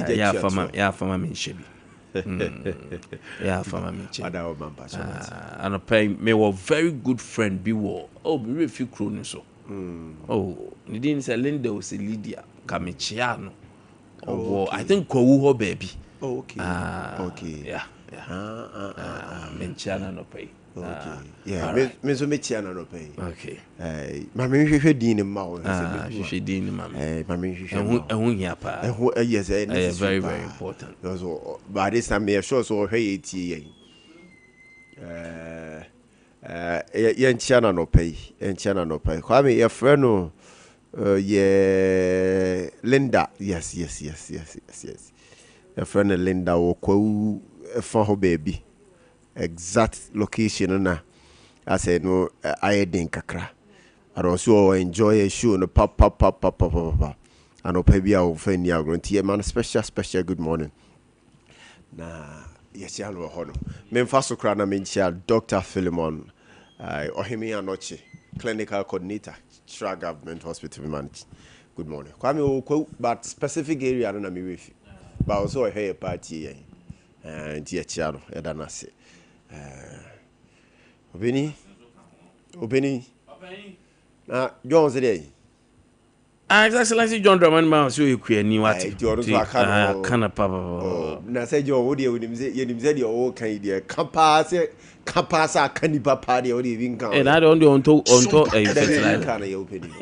Yeah, for my shebi. Yeah, for my and a pay me were very good friend be war. Oh, be a few crones so. Oh, you didn't say Linda was a Lydia Camichiano. Oh, I think Kouho baby. Okay. Okay. Yeah. Menchana no pay. Okay. Yeah, Miss Michiana no pay. Okay. Mammy, you should in mouth. You should dean, mammy. Mammy, you should. Yes, it's very, very important. By this time, me sure so hey, Chana no pay, and Chana no pay. Kwame, your friend, yeah, Linda. Yes. Your friend Linda will call for her baby. Exact location na I said no I didn't kakra I also enjoy a show no pop and no baby I will find you going to man special good morning na yes ya no hono me faso kra na menchia Dr. Philemon Ohimi Anoche clinical coordinator Stra Government Hospital manage good morning Kwame but specific area na me with but also a hair party and yeah chiano edana se Obeni. John said, Excellency John Drummond Mouse, you queer new at it. Can papa. Now say John Woody with him, said your old Canadian Campasa party or even come. And I don't do on to a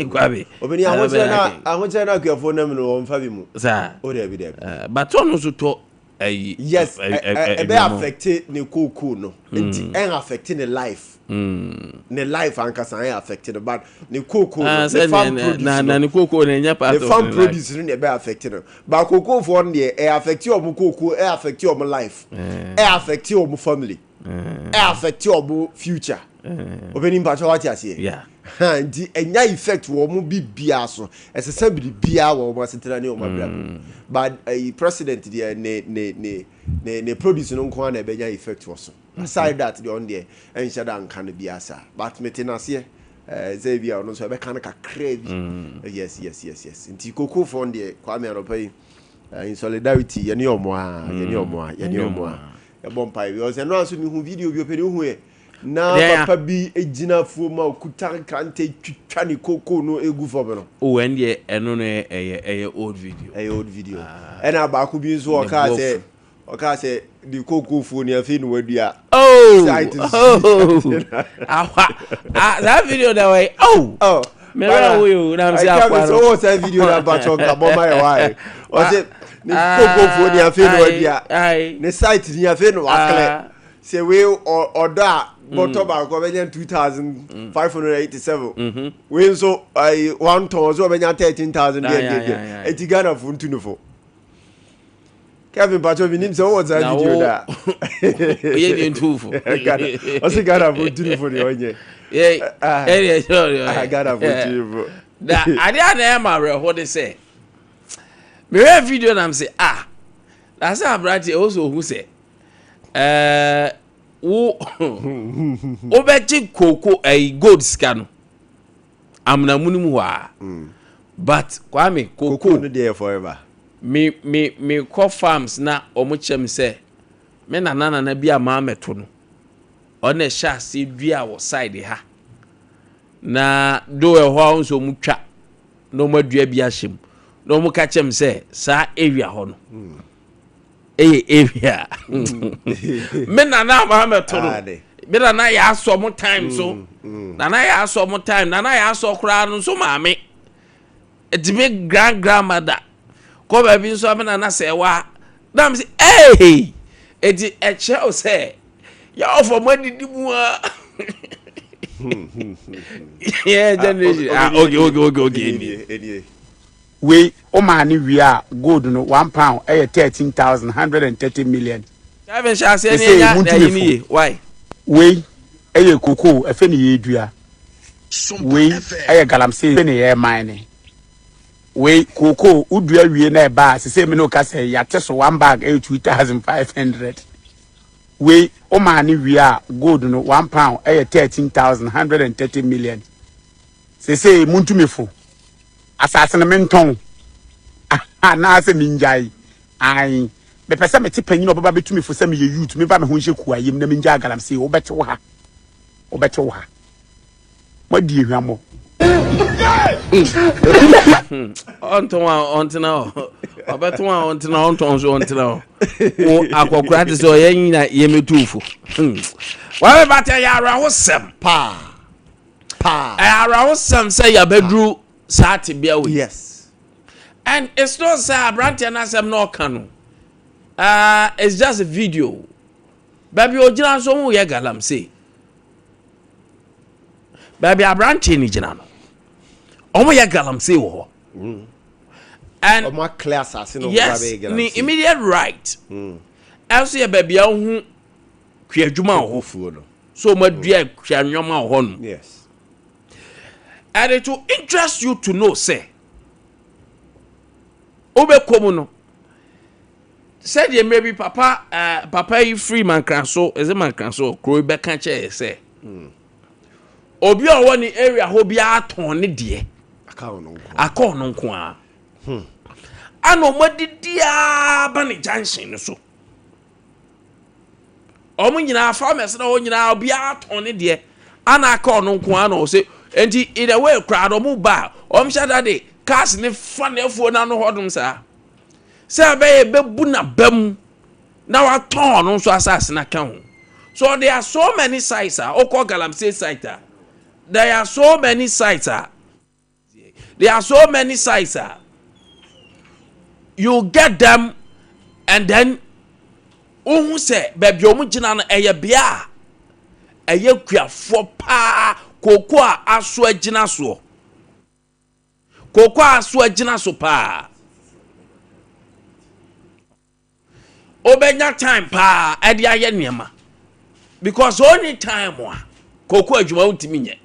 Grabby. Obeni, I want to know your phone number on Fabimu. Sir, or every day. But on also talk. Yes, a be affected ni kuku no. Enti en affecting the life. The life ankasa affected but ni kuku the farm produce. Na ni kuku na nya part of the farm produce ni be affected. But kuku for dey e affect your kuku, e affect your life. E affect your family. E affect your future. Obeni mpacho what you say? Yeah. And enya effect wo mu bibia so esese bibia wo mo setena ne o mabra but a president there ne produce no nko na benya effect wo so aside that the on there enhya dan kan bia sa but metenase Xavier no so be kan ka crave yes nti koko for there Kwame Aropai in solidarity ye ne omo a e bompa we o se no aso mi hu video bi opedi hu e na papa bi ejina fuoma okutan kante twitwa ne koko no egu fo no o ende eno no eye old video ena ba ku bi so oka se di koko fuo ne afi no wadua that video that way me we na say akwa so that video na ba choka bo my why o se ni koko fuo ne afi no wadua ne site ni afi no akle se we order bottom ba ko benya 2587 we so 1 ton so benya 13000 there etigana fu ntunufo Kevin Pacho vinim so what's that video da ye ni ntufo o se gana fu ntunufo de onye I got a fu da ade ana ma re ho de say me re video na am say that's a brati also who say Obeji koko gold scan amna munum wa but Kwame koko no there forever me call farms na omuchem say me na bia ma meto no ona sha se dua wo side ha na do e ho nso mutwa no madua bia hyem no mu ka chem say sa area ho no area me na ma toro me na ya so mo time so na ya so mo time na ya so kra no so maame etime grandmother ko ba bi so me na say wa na me say eti eche o say ya ofo mo didi mu yeah generation okay we o mani we are gold no £1 13,130 million. Seven shall say any why? We koko efe ni yedua. We galamsey efe ni ye mine. We koko udua wie na ba se me no ka say ya teso 1 bag 2,500. We o mani we are gold no £1 13,130 million. Se muntu mefo. Assassin menton. Na se minjai. ai me pese me te panyin obaba betumi fo se me ye youth me ba me ho nhye kuayem na me nja galamsey wo bete wo ha madi ehwamo ontina obeto ontina ontonso ontina o akokura de so ye nyina ye metufo wa be bata ya ara wosem pa ara wosem say ya bedru saati bia we. Yes. And it's not say brand and asem no kanu. It's just a video. Baby ojina so mu ye galamsey. Baby abranti ni jina no. Omo ye galamsey wo. And omo class asino yes, ni immediate right. Also ye baby hu kwadwuma wo fuo no. So madua kwanwoma wo no. Yes. And it will interest you to know say obe komu no said ye maybe papa you free man can so is a man can so kro be kan che say obi owo ni area ho bia aton ne de akọ no nko a ano madidia ba ne junction so omo nyina farmers na o nyina obi aton ne de ana akọ no nko a no say enti in a way crowd omo ba shada de cars ne fa na efuo na no hodum sa say be bu na bam na wa ton no so asase na ka ho. So there are so many sites oko galamsey site there are so many sites you get them and then ohun say baby omu gina no eye bia eye kuafo pa koko a aso agina so pa obenya time pa ade aye niema because only time wa koko adwuma untimi nye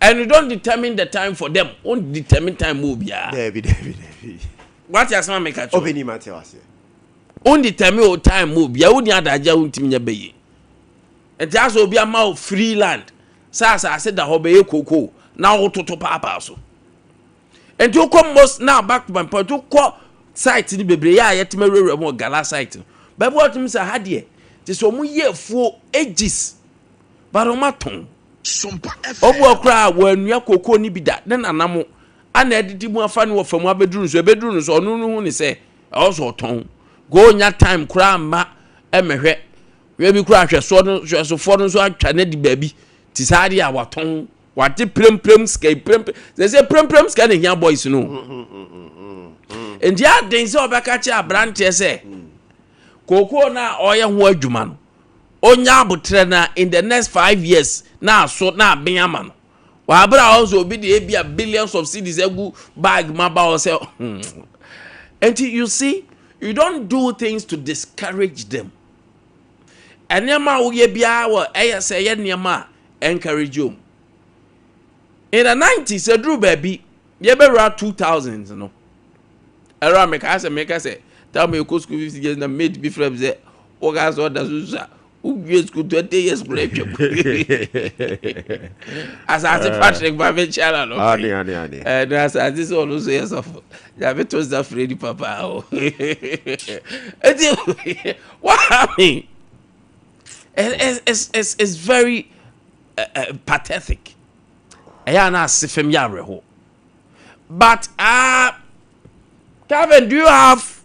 and you don't determine the time for them on determine time mo bia David what you asema make acho obeni mate wase on determine o time mo bia woni adaja untimi nye beye enti aso obi ama free land sa da ho beye koko na ototo papa so enti ukom now back to my point ukọ site ni bebre ya yetime rewre mo gala site bible what me say hade ti so mu yefuo ages baromaton Sompa FM obu okra wanua koko ni bida na nanamo ana edidi mu afa ne wo famu abeduru so onu hu ni say also ton go nya time kra ma emehwe we bi kra hwe so no so atwa na di baabi ti saade a waton wate prem sky they say prem sky na hia boys no and ya den se obeka cha branche se koko na oye ho adwuma no onya abotre na in the next 5 years na so na ben ama no wa bra also obi de bia billions of cedis egu bag maba o say and you see you don't do things to discourage them enema wo ye bia wo say ye nema encourage you in the 90s edru baby ye be ra 2000s no era make say tell me go school 50 years na made be friends say o guys order so u school 20 years break as Patrick Bavin channel no ani as this all so yes of ya beto is that Freddy papa what I mean it's very pathetic aya na asifem ya reho but Kevin, do you have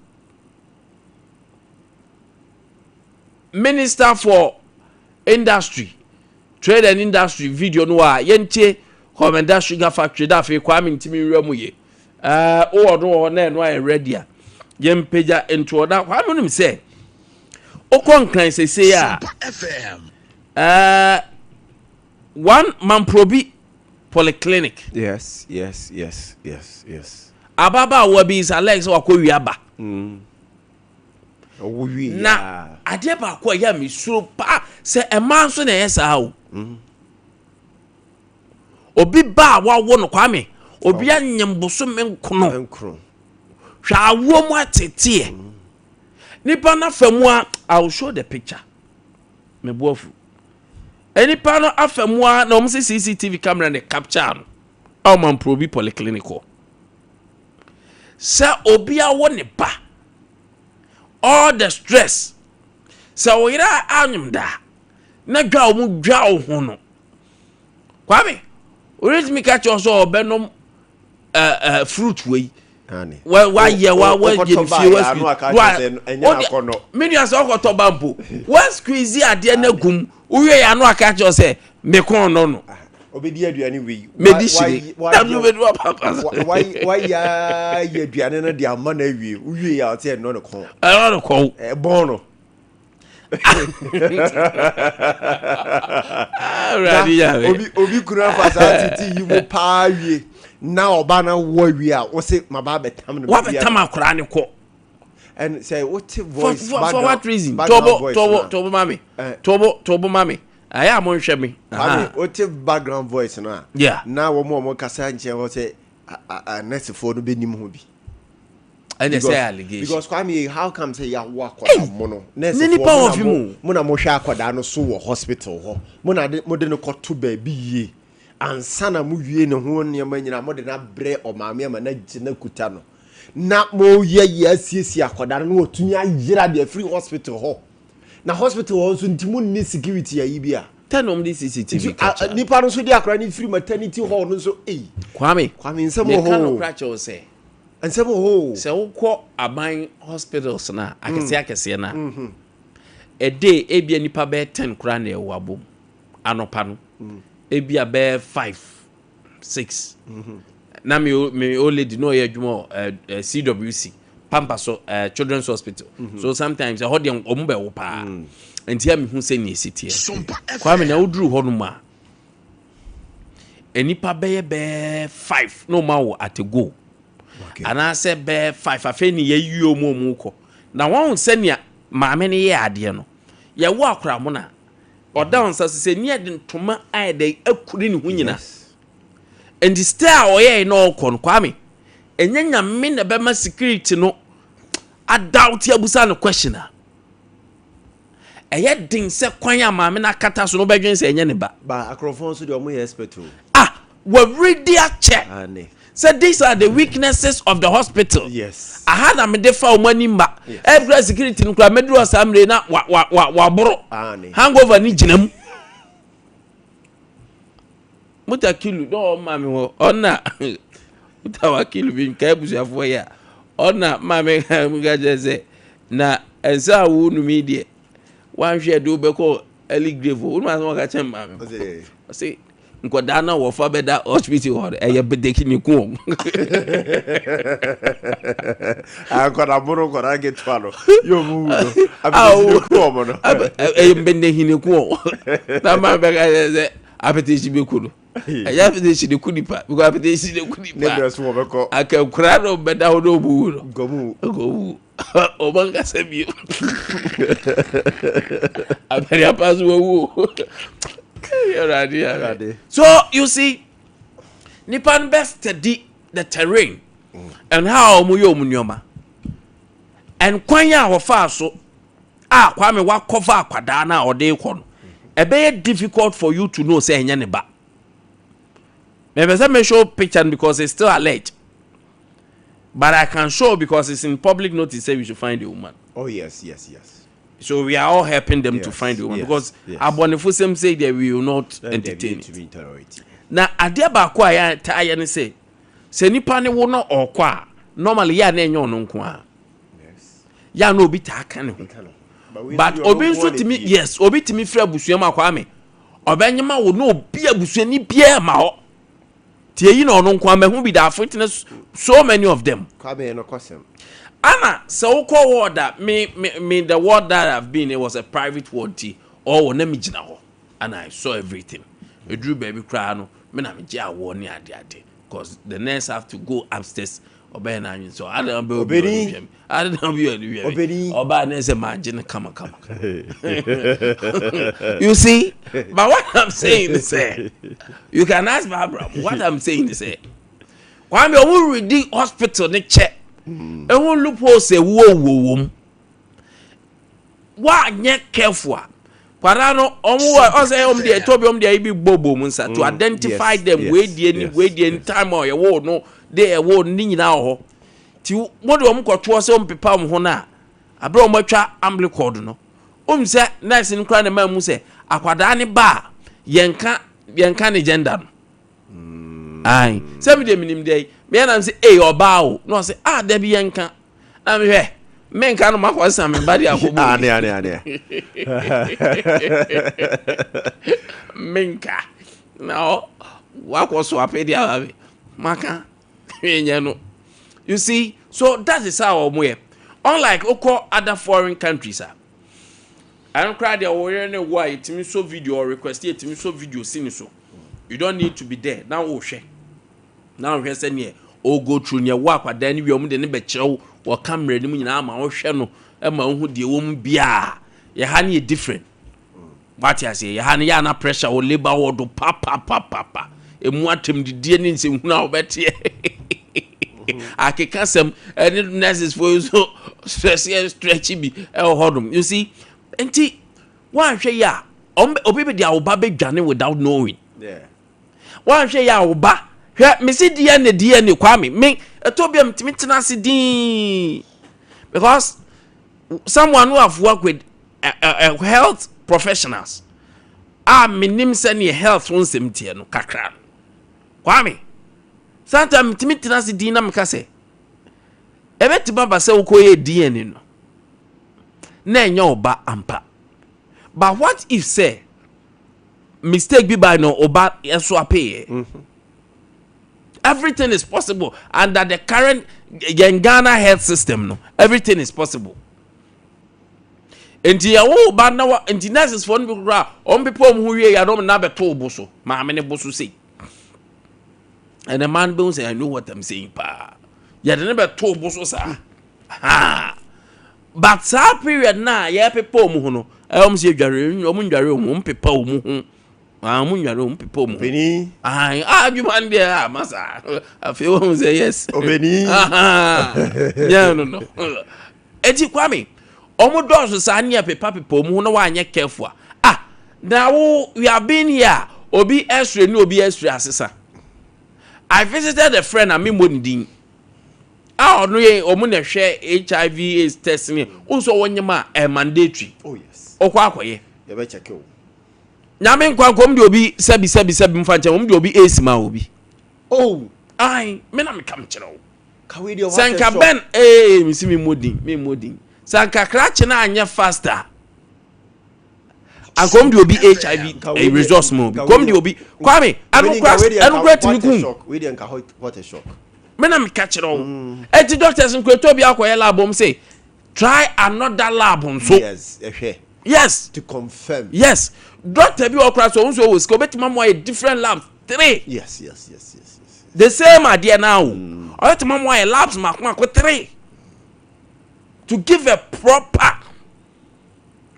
Minister for Industry, Trade and Industry video no a yente Komenda Sugar Factory da fe Kwame Nkwantabisa ye o do na no a ready a yempeja into that Kwame nim say okon say a FM one man probi polyclinic yes ababa wabi is Alex wakowiaba na ade ba ko ya mi suro pa se e man so na yesa o obi ba wa wo no Kwame obi anyemboso menkono hwa awo mu atete nipa na famu a I will show the picture me bofu nipa no afamu a na omse CCTV camera ne capture no o man probi polyclinic se obi a wo ne ba all the stress so we ra anyum da na dwa mu dwa ho no Kwame already me catch us all benom fruit we why ye wa ye fie wa menu as okoto bampo what squeeze ade na gum uye ya no aka catch us say me kon no obedi aduane we medicine why ya ye aduane na de ama na wie uye ya o te no no kon no kon bon no obi kura fasa titi yimu pa wie na oba na wo wie a wo se maba betam no wa betam akura ne ko and say what voice for what reason tobo mami aya mo nhwe me what background voice no yeah na wo mo kasa nche wo se next for no benim ho bi and they say allegation because Kwame how come say ya work mono nani power of him mo na mo hwa akoda no so wo hospital ho mo de no koto ba bi yie ansa na mo wie ne ho ne ma nyina mo de na bre o maame ma na gina kuta no na mo ye asiesie akoda no otumi ayira de free hospital ho na hospital ho so ntimo ni security ayi bia tanom di CCTV ni pa no so di akora ni free maternity hall no so Kwame nsemo ho kanokracha o say nsemo ho se ukọ aban hospitals na akese na a day ebia nipa be 10 kura na ewo abom anopa no ebia be 5 6 na me old lady no ye adwuma CWC Pampaso Children's Hospital so sometimes hold dem ombe wo pa enti am hu se ni sitie Kwame na oduru ho no ma enipa be 5 no ma wo at go and I said be 5 afeni ye yuo mu ko na won senia maame ne ye ade no ye wo akora mo na odan sa se ni ade ntoma aide akuri ni hu nyina and the star oye no kon Kwame enyanya me na be ma security no adoubt ya busa no questioner eye din se kwan ya maame na kata so no bedwen se enye ne ba akrofon so de omo ye expert we ready a check so these are the weaknesses of the hospital. Yes. I had a medefa money ma. Every security in Medro Assembly na wa boro. Hangover ni jinam. Muta kilu no mami wo. Ona. Muta wa kilu bi nka ebusu afo ya. Ona mami mga jeze na ensa wo nu media. Wan hwe do be ko early grave. Wo ma so ka chem mami. Say nkoda na wo fa beda hospital ho eye bedeki ni ku nkoda buru nkoda get twalo yo mu no abeti ku omo no eye bedeki ni ku na ma be ga ze apeti be ku no eye apeti ni ku nipa because apeti ni ku nipa ne so be ko akakura no beda ho no bu no gomu o banga sebi aberi apasu wo so you see nipan best the terrain and how mu yo munyoma and kwanya wo fa so Kwame wa cover akwada na ode ko no e be difficult for you to know say enye ne ba me show picture because it's still alleged but I can show because it's in public notice say we should find the woman. Oh yes. So we are all helping them to find the woman because Abonifusem say they will not entertain it. Now, Ade Akye Abia taya ne say nipa ne wo no okwa normally ya na enyo no nko a. Yes. Ya no obi ta aka ne ho. But obi nso timi obi timi fra busuam Kwame. Obenyema wo no obi abusuani bia ma ho. Tie yi no nko a mahu bi da fitness so many of them. Kwame no kwasem. Anna, so call ward that me the ward that I've been, it was a private ward or na me jina ho. And I saw everything. We drew baby cry no, me na me jia warn ya ade because the nurse have to go upstairs obey na so I don't be obedi. I don't be obedi. Oba nurse imagine come. You see? But what I'm saying is you can ask Barbara what I'm saying is Kwame owo ready hospital ne check e won loophole say wo wa nye careful kwara no omo say dey tobi dey bi bobo mun sa to identify them we dey time or wo no dey wo ni nyina ho ti mo de om kwoto say om pepa ho na abro matwa amblicord no say nurse no kra na ma mu say akwada ne ba yenka ne gender no ai say me de minim dey me na say oba o no say da bi yenka na me hwe menka no makwasa me ba dia akobo ane menka no wakwoso apedia maka no. You see, so that is how we unlike other foreign countries I don't cry there or any why it means so video or request it means so video scene so you don't need to be there now. Share now we say near go through near work but then we the be chew or camera ni nyina ma share no e ma hu de wom bia ye ha ne different what you say ye ha ne ya na pressure or labor or do pa emu atem de die ni nsem hu na obete akeka sem any nurses for you so stretchy bi e hodum you see enti wan hwe ya obi dia oba be dwane without knowing wan hwe ya oba hwe me si die ne Kwame me etobia mtimi tena se din because someone who have worked with health professionals minim sene health won semtie no kakra Kwame sometimes mtimi tena se din na meka se ebeti baba se ukoye DNA no na enya oba ampa but what if say mistake be by no oba eso apeye everything is possible under the current Ghana health system no everything is possible enti ya wo ba na wa enti nurses for no be on people hu wie ya no na beto oboso ma me ne boso say and the man be say I know what I'm saying pa ya de ne beto oboso sa but that period na ya people mu hu no say dware o mu ndware o mu pepa o mu hu mu ndware o mu pepa o mu Beni you there masa I feel say yes Beni yeah no enti Kwame omo dozo sa ania pepa o mu hu na wa anye careful now we have been here obi extra ni obi extra asesa I visited a friend and me monidin no ye omo na hwe HIV AIDS test ni unso wonyema mandatory oh yes okwa akoye ye be check o nyame nkwa kom de obi sabi mfa nche om de obi AIDS ma obi oh ai me na me kam kire o ka we de o sanka ben mi si me modin sanka krache na anya faster and come the obi HIV resource mo come the obi Kwame anu crash me kun we dey nka what a shock me na me catch it all enti doctors nkweto bi akoye lab om say try another lab so yes to confirm yes doctor bi okra so unso was go betima mo a different lab 3 yes the same idea now betima mo a labs makwa 3 to give a proper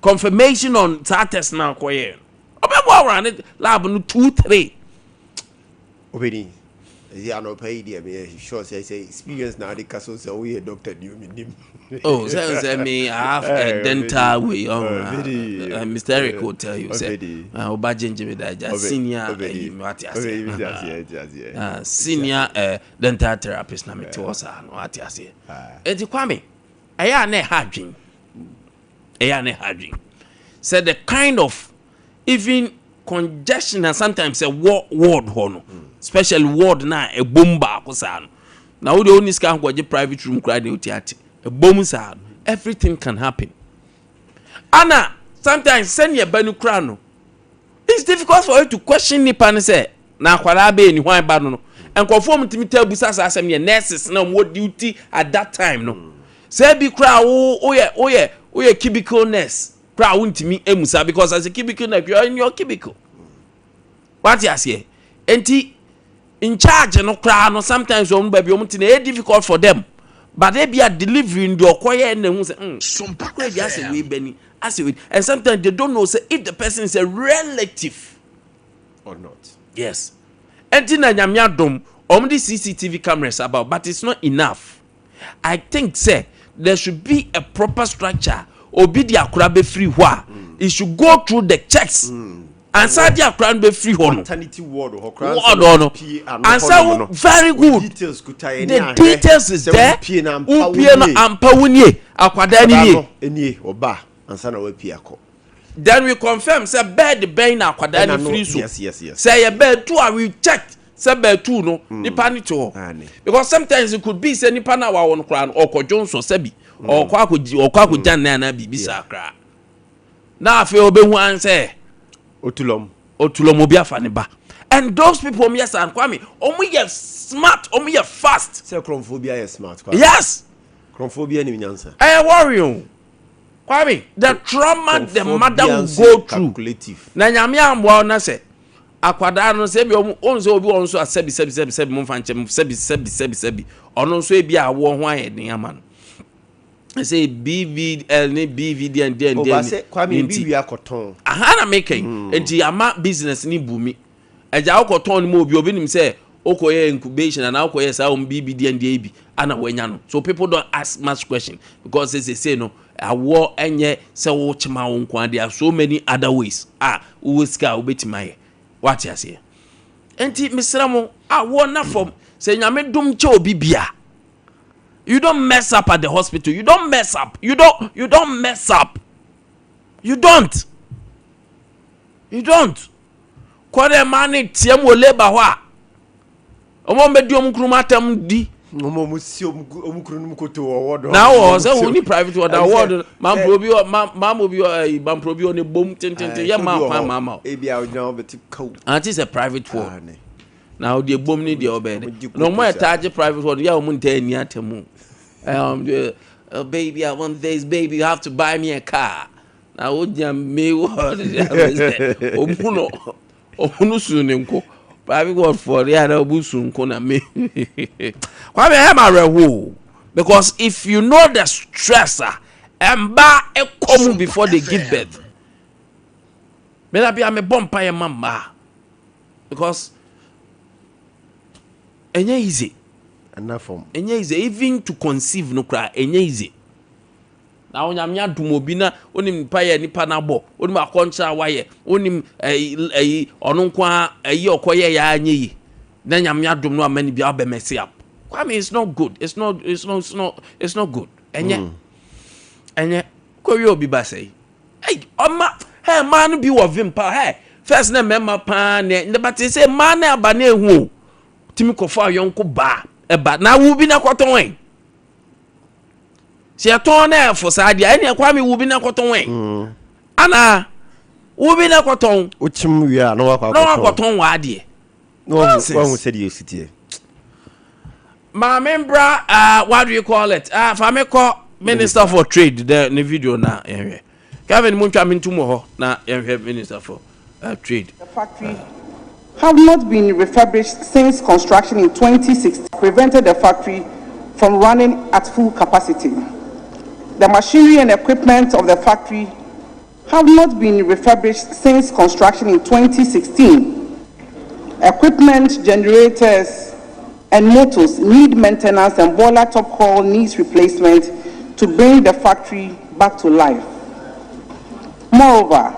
confirmation on that test now koye obebo run lab no 2-3 obedi yeah no pay there me sure say experience now the castle say we a doctor you mean oh say me I have a dental way Mr. Eric will tell you say obajenje me that just senior senior dental therapist na me to us no ati ase enti Kwame eya na hadwin said the kind of even congestion and sometimes a ward hono especially ward na a bomba akosa no na we dey only scan go private room cry dey otiate a bomb sa everything can happen ana sometimes send your banu cry no it's difficult for you to question ni pan say na akwara be ni hwan ba no enkofo mtimi tabu sasa asem ye nurses na mo duty at that time no say be cry oye cubicle nurse cry untimi emusa because as a cubicle nurse you are in your cubicle what you say enti in charge no cry no sometimes on baby omtine difficult for them but they be a delivering the okoye na hu say Sompa dey say we beni as we and sometimes they don't know say if the person is a relative or not yes enti na nyamya dom the CCTV cameras about but it's not enough I think say there should be a proper structure obi di akura be free hwa it should go through the checks ansa dia kra no be free ho no maternity ward ho kra no ansa very good the details is there upie no ampa wunie akwada ni nie oba ansa na wa pie akọ then we confirm say bed ben na akwada ni free so yes say your bed too we check say bed too no nipa ni to because sometimes it could be say nipa na wa won kra no okodwonso sabi okwakojan na bibi sakra na afi obehu anse otulom obi afa ne ba and those people yes and Kwame omo ye smart omo ye fast say chromophobia is smart Kwame. Yes chromophobia ni nyansa worry you Kwame the trauma the mother will go through na nyame ambo na say akwada no say bi onso obi onso asebi mo fanchem sebi ono nso e bi awo ho ayeden ama no I say BVL ni BVD and then Kwame bi akoton aha na making enti ama business ni bumi eja akoton ni mo obi nim say okoye incubation and okoye say BVD and AB ana wanya no so people don't ask much question because they say no awo enye say wo chima wo nkwa there are so many other ways wo ska obetima ye what you say enti misramo awo na from say nyame dum che obi bia. You don't mess up at the hospital. You don't mess up. You don't mess up. You don't. Kwade mani tiem wo labor hwa. Omo medi omkrumatam di. Omo musi omkrunum koto owodo. Now was only private ward award man probi on bom tentente ya mama. Ebia ojan obeti ko. And it's a private ward. Now the bom ni the obed. No more charge private ward ya omunta ani atemu. Baby, I want this baby, you have to buy me a car. Now would you me what Omuno sunenko. Private word for the other busun kona me. Kwame Hemarewo. Because if you know the stressor and ba e come before they give birth. Maybe I'm a bumpire mama. Because enye easy. Enough from enye easy even to conceive no cry enye easy. Na onyamya dumobi na onim paye nipa na bo onim akoncha waye onim ono kwa okoye ya anye yi na nyamya dum no amani bia be mess up. Kwame it's not good. It's not good. Enye kowi obi ba say hey oma hey man bi wo vimpa hey first na memma pa ne but say man na aba na ehu timi kofa yonko ba eba na wo bi na kwaton wen se aton na fo saade ene Kwame wo bi na kwaton wen ana wo bi na kwaton ochim wi a no kwaton wa ade no one said you sit here my member what do you call it fameko minister for trade the video na ehwe Kevin Muntwa mintumo ho na ehwe minister for trade. The factory have not been refurbished since construction in 2016 prevented the factory from running at full capacity. The machinery and equipment of the factory have not been refurbished since construction in 2016. Equipment, generators, and motors need maintenance and boiler top hull needs replacement to bring the factory back to life. Moreover,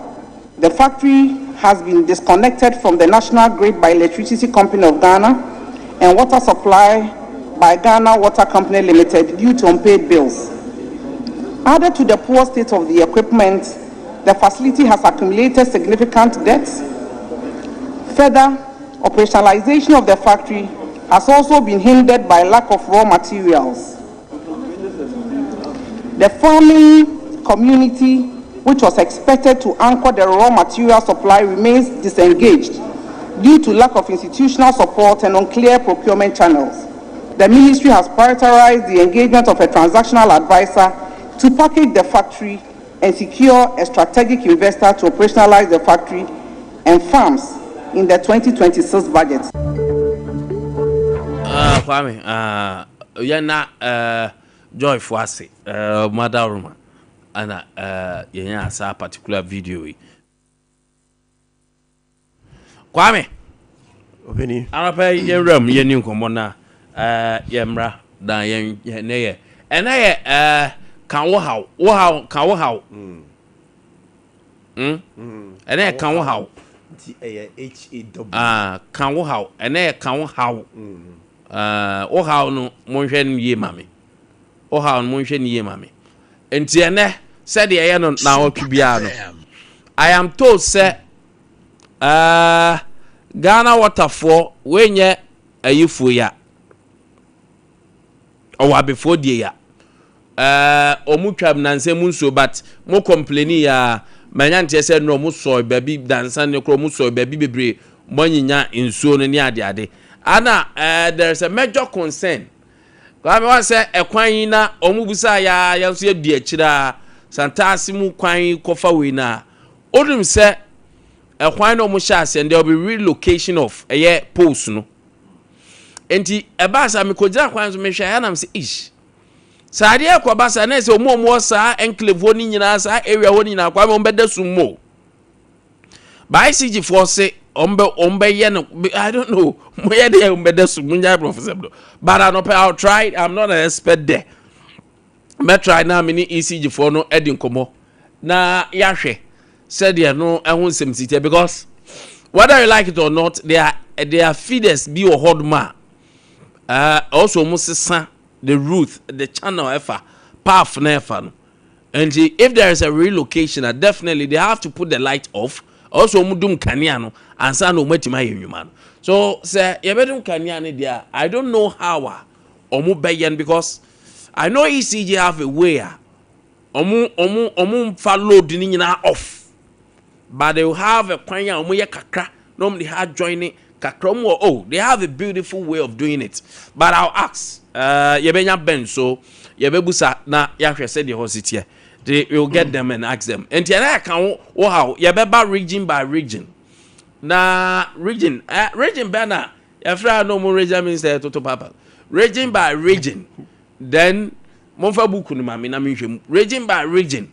the factory has been disconnected from the national grid by Electricity Company of Ghana and water supply by Ghana Water Company Limited due to unpaid bills. Added to the poor state of the equipment, the facility has accumulated significant debts. Further, operationalization of the factory has also been hindered by lack of raw materials. The farming community, which was expected to anchor the raw material supply, remains disengaged due to lack of institutional support and unclear procurement channels. The ministry has prioritized the engagement of a transactional advisor to package the factory and secure a strategic investor to operationalize the factory and farms in the 2026 budget. Kwame, Joy Fuasi, Mother Roma. Ana yenya sa particular video yi Kwame obeni anapa yenram yeni nkomo na yemra dan yen ne ye ena ye kan wo haw ena ye kan wo haw HAW. Kan wo haw ene kan wo haw o haw no monhwe no ye mame o haw no monhwe no ye mame enti ene said the ye no na wotwe bia no I am told say Ghana waterfall wenye ayifo ya o wa before die ya omutwam nanse munso but mo complaini ya manyante say no mo so baby dansan ne kro mo so baby bebre monyinya insuo no ne ade ana there is a major concern Kwame wan say ekwan yi na omubusa ya so edi akira santasi mu kwan kofa we na odum say ekwan no mo shase and there will be relocation of post no enti ebasa me kojira kwan so me hwa ya na say ish Sadi kwa basa na se omo sa enclave ni nyina sa area woni nyina kwa me ombeda summo by CG force ombe ye no I don't know mo ye de ombeda summo nya professor but I'll try. I'm not an expert there. Me try na me ni ECG for no edi nkomo na yahwe said there no ehun semsite because whether you like it or not they are feeders be or hodma also musisa the route, the channel ever, path never. And if there is a relocation, definitely they have to put the light off. Also, mudum kanyano and san no metima human. So, sir, yebedum kanyani there. I don't know how omu bayan because I know ECG have a way. Omu follow the nina off, but they will have a kwanya omu ye kakra. Normally, hard joining kakromu. Oh, they have a beautiful way of doing it. But I'll ask. Yebenya ben so yebebusa na yahwe said the hosity they will get them and ask them and I can how yebeba region by region na region bana yafra no more region means toto papa region by region then monfa buku no mame na menhwem region by region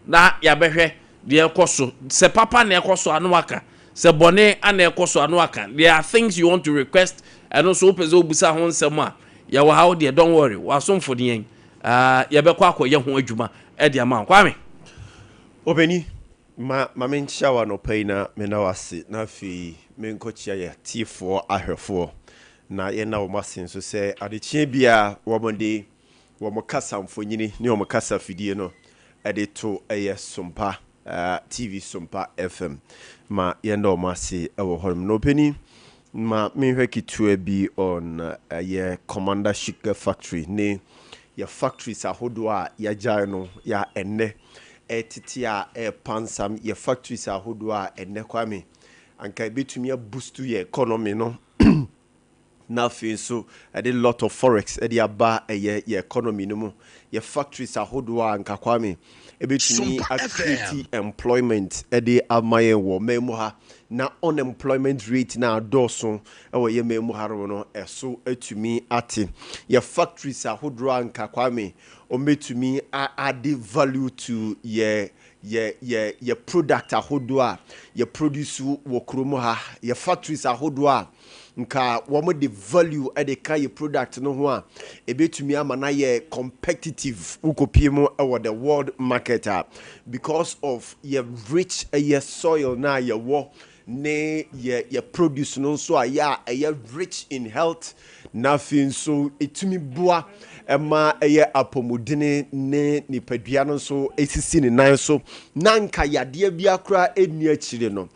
na yabehwe de ekoso se papa na ekoso anu aka se bone ana ekoso anu aka there are things you want to request and also pezo busa ho nsema ya wa how there don't worry wasom for the yen ya be kwa ye ho adwuma e de ama Kwame obeni ma mencha wa no paina me na wase na fi me nkochia ya T4 ahwefo na ye na wo masen so se adechie bia wo monde wo mokasa mfonyini ne wo mokasa fidie no e de to eye Sompa TV Sompa FM ma ye na wo mase e wo horum no peni ma me kitua bi on ye Commander Sugar Factory ne ye factories ahodo a ya jai no ya enne etiti a pansam ye factories ahodo a enne Kwame anka betumi boost ye economy no na fin so a lot of forex e dey aba ye economy no mu ye factories ahodo a anka Kwame ebetumi create employment e dey amaye wo memu ha na unemployment rate na adoso ewo ye memu haro no eso atumi ate ye factories ahodo anka Kwame o metumi add value to ye product ahodo a ye produce wo kromo ha ye factories ahodo a nka wo de value e de ka ye product no ho a ebetumi ama na ye competitive ukopie mu ewo the world market because of ye rich ye soil na ye wo ne ye produce no so aya rich in health nothing so etumi boa ema ye apomodene ne nipadua no so esisi ne nan so nanka yade bia kra eni akire no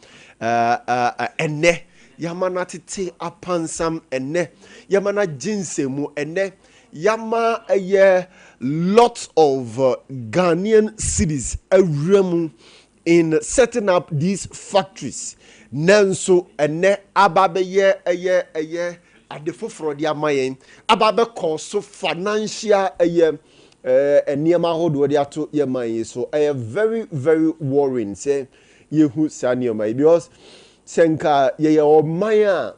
enne yamana tete apansam enne yamana jinsemu enne yama ye lot of Ghanaian cities awremu in setting up these factories nanso enne ababe ye adefoforo dia mayen ababe cause financial eniema hodo dia to ye mayen so very very worrying say yehu sanioma because senka ye o maya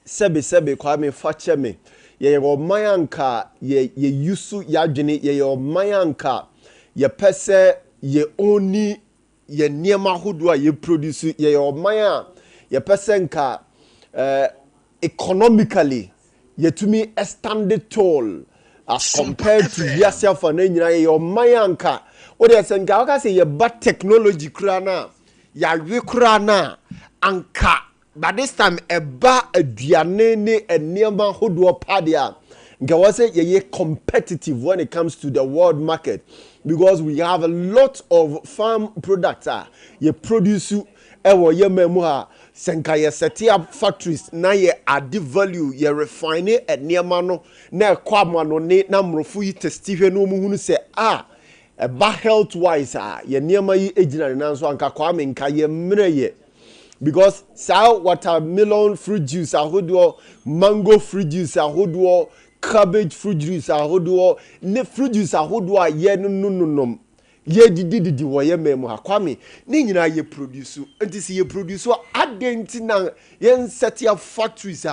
sebe Kwame fache me ye o maya nka ye yusu yadwene ye o maya nka ye pese ye oni ye niema hodo a ye produce ye o maya ye pese nka economically yetumi stand tall as compared to yourself and your mayanka o de senka o ka say ye ba technology kura na ya we kura na anka by this time eba aduane ne eniema hodo padia nke was say ye competitive when it comes to the world market because we have a lot of farm products ye produce ewo ye memu ha senka ye set up factories na ye add value ye refine eniema no na kwama no ne na mrofu yi testifie no mu hunu se eba health wise ye niema yi ejina na nso anka Kwame nka ye mre ye because watermelon fruit juice ahodo mango fruit juice ahodo cabbage fruit juice ahodo ne fruit juice ahodo ye no ye didi wo ye memu ha Kwame ni nyina ye produce enti ye produce adenti na ye set up factories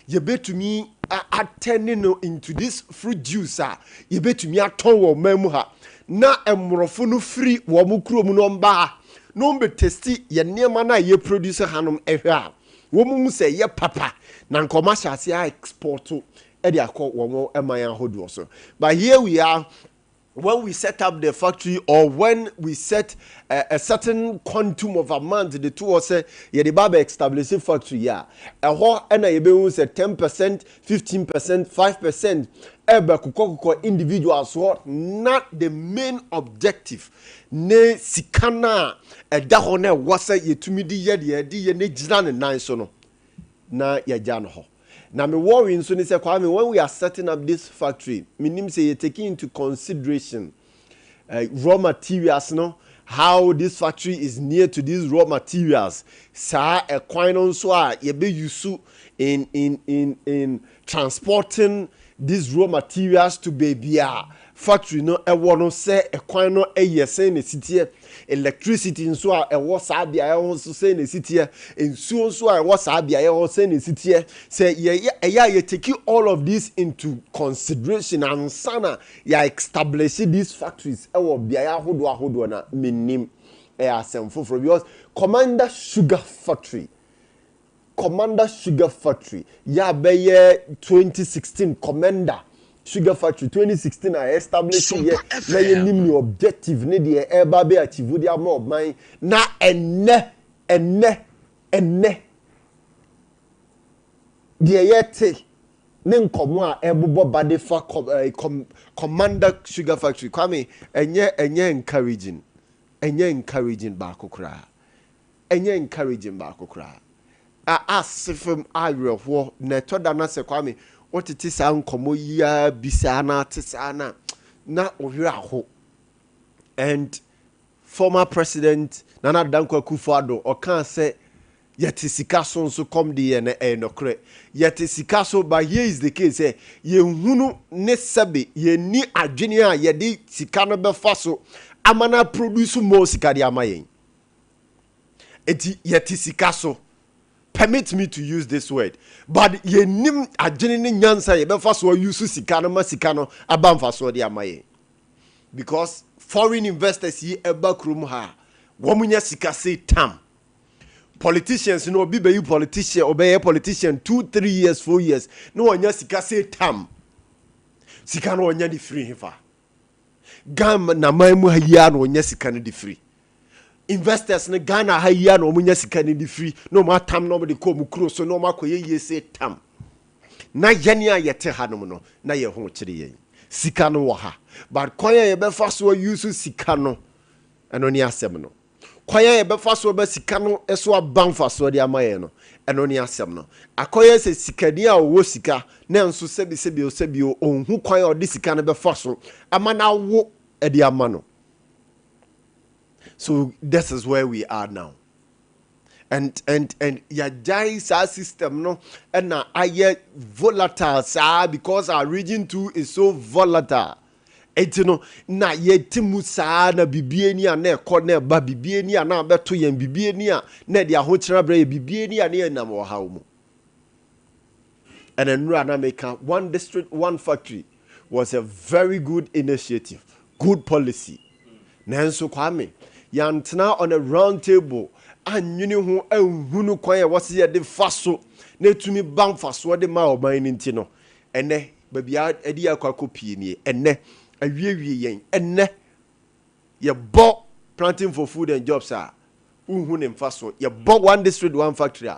ye betumi attending no into this fruit juice ye betumi aton wo memu ha na emrofo no free wo mu krom no mba no be testi ye niema na ye produce hanom ehwe a wo mu se ye papa na commercial se export e de akọ wo eman ahodo so but here we are when we set up the factory or when we set a certain quantum of amount the two or say ye the baba establish a factory ya ho na ye be say 10% 15% 5% ebe kuko individuals what not the main objective ne sikana da ho na was ye tumi di ye ne gina ne nan so no na ye gya no ho. Now, me worrying so say Kwame, when we are setting up this factory, meaning say you're taking into consideration raw materials, no, how this factory is near to these raw materials. Sa a coin on so you be used in transporting these raw materials to baby factory no e wono say e kwan no e yese na city electricity nso a e wo sa bia e ho so say na city ensuo nso a e wo sa bia e ho say na city say ye take all of this into consideration and sana ya establish these factories e wo bia ya hodo na menim e asem foforo because Commander Sugar Factory ya be ye 2016 Commander Sugar Factory 2016 I established here na ye nim objective ne de eba be achieve dia more man na enne de yete ne nkomo a ebobo bade fa Commander Sugar Factory Kwame enye encouraging ba kokra asifem awerefo na toda na se Kwame otiti sa nkomo ya bisa na tisana na ohwere aho and former president Nana Dankwa Akufo-Addo okan say yet sika so nso come the na enokre yet sika so but here is the case say ye hunu ne sebe ye ni adwene a ye de sika no be fa so amana produce more sika de amayen eti yet sika so permit me to use this word but ye nim adwene ne nyansa ye be fa so use sika no ma sika no abamfa so de amayen because foreign investors ye eba krum ha womunya sika say tam politicians no be you politician obey politician 2-3 years 4 years no wonya sika say tam sika no wonya di free hefa gam na maimu ha ya no wonya sika no di free investors ne Ghana ha ya no wonya sika no di free no ma tam no de ko mu kuro so no ma koye ye say tam na yene a yete ha no no na ye ho kire yen sika no wo ha but koye ye be fa so use sika no eno ni asem no kwaya ye befa so be sika no eso abanfa so de amaye no eno ni asem no akoye se sikani a wo sika na nso sebi onhu kwaya o de sika no befa so amana wo e de amano. So this is where we are now and ya jai sa system no na aye volatile sa because our region too is so volatile. Etino na yetimu saa na bibie ni a na ekọ na ba bibie ni a na beto yen bibie ni a na de ahokyera bra bibie ni a na enam wo hawo mu. And enura na make one district one factory was a very good initiative, good policy. Nanso Kwame yantena on a round table anyuni ho ahunu kwan e wose ye de faso na tumi ban faso de ma oban ni ntino ene ba bia edi akwa ni ene awie yen enne ye bo planting for food and jobs unhu ne mfaso ye bought one district one factory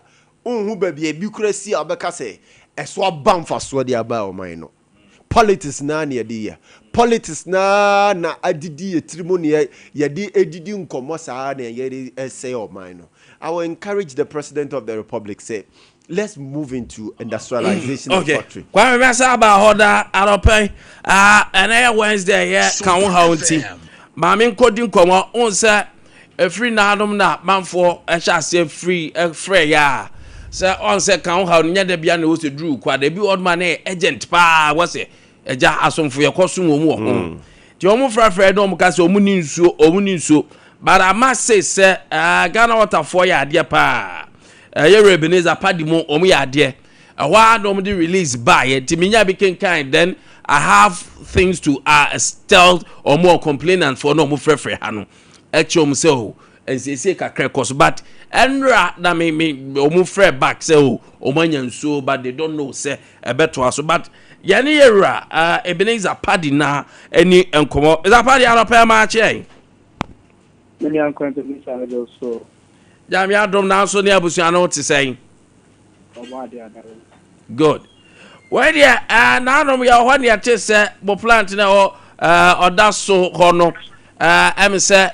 unhu baby e bi kura si abeka say eso aba mfaso de aba o man no politics na na yedi ya politics na adidi etirimo ne yedi edidi nkomo saa na yedi say o man no. I will encourage the president of the republic say let's move into industrialization of factory. Kwame Nkwantabisa about hoda aropai and Wednesday yeah kan wo ha unti maame nkodi nkomo onse free na adom na manfo ehya free free ya say onse kan wo ha nya da bia na wo se dru kwa da bi odman na agent pa wo se eja asomfo ye koso wo mu ho ti o mu frafra do mu ka se o mu ni nsuo but I must say Ghana waterfall ya ade pa Ebeneza Padimo omu ya ade wa do mu di release by ti minya be kind then I have things to tell or more complainant for no mu frefre ha no actually say o ensese kakra course but enra na me omu frɛ back say o omanya nsuo but they don't know say ebeto aso but yani yera Ebeneza Padi na any enkomo is that Padi anapa ma che many Nkwantabisa also. Jami adom na so ne abusuan no te say. Good. Where there na no ya ho ne te say bo plant na oda so ho no em say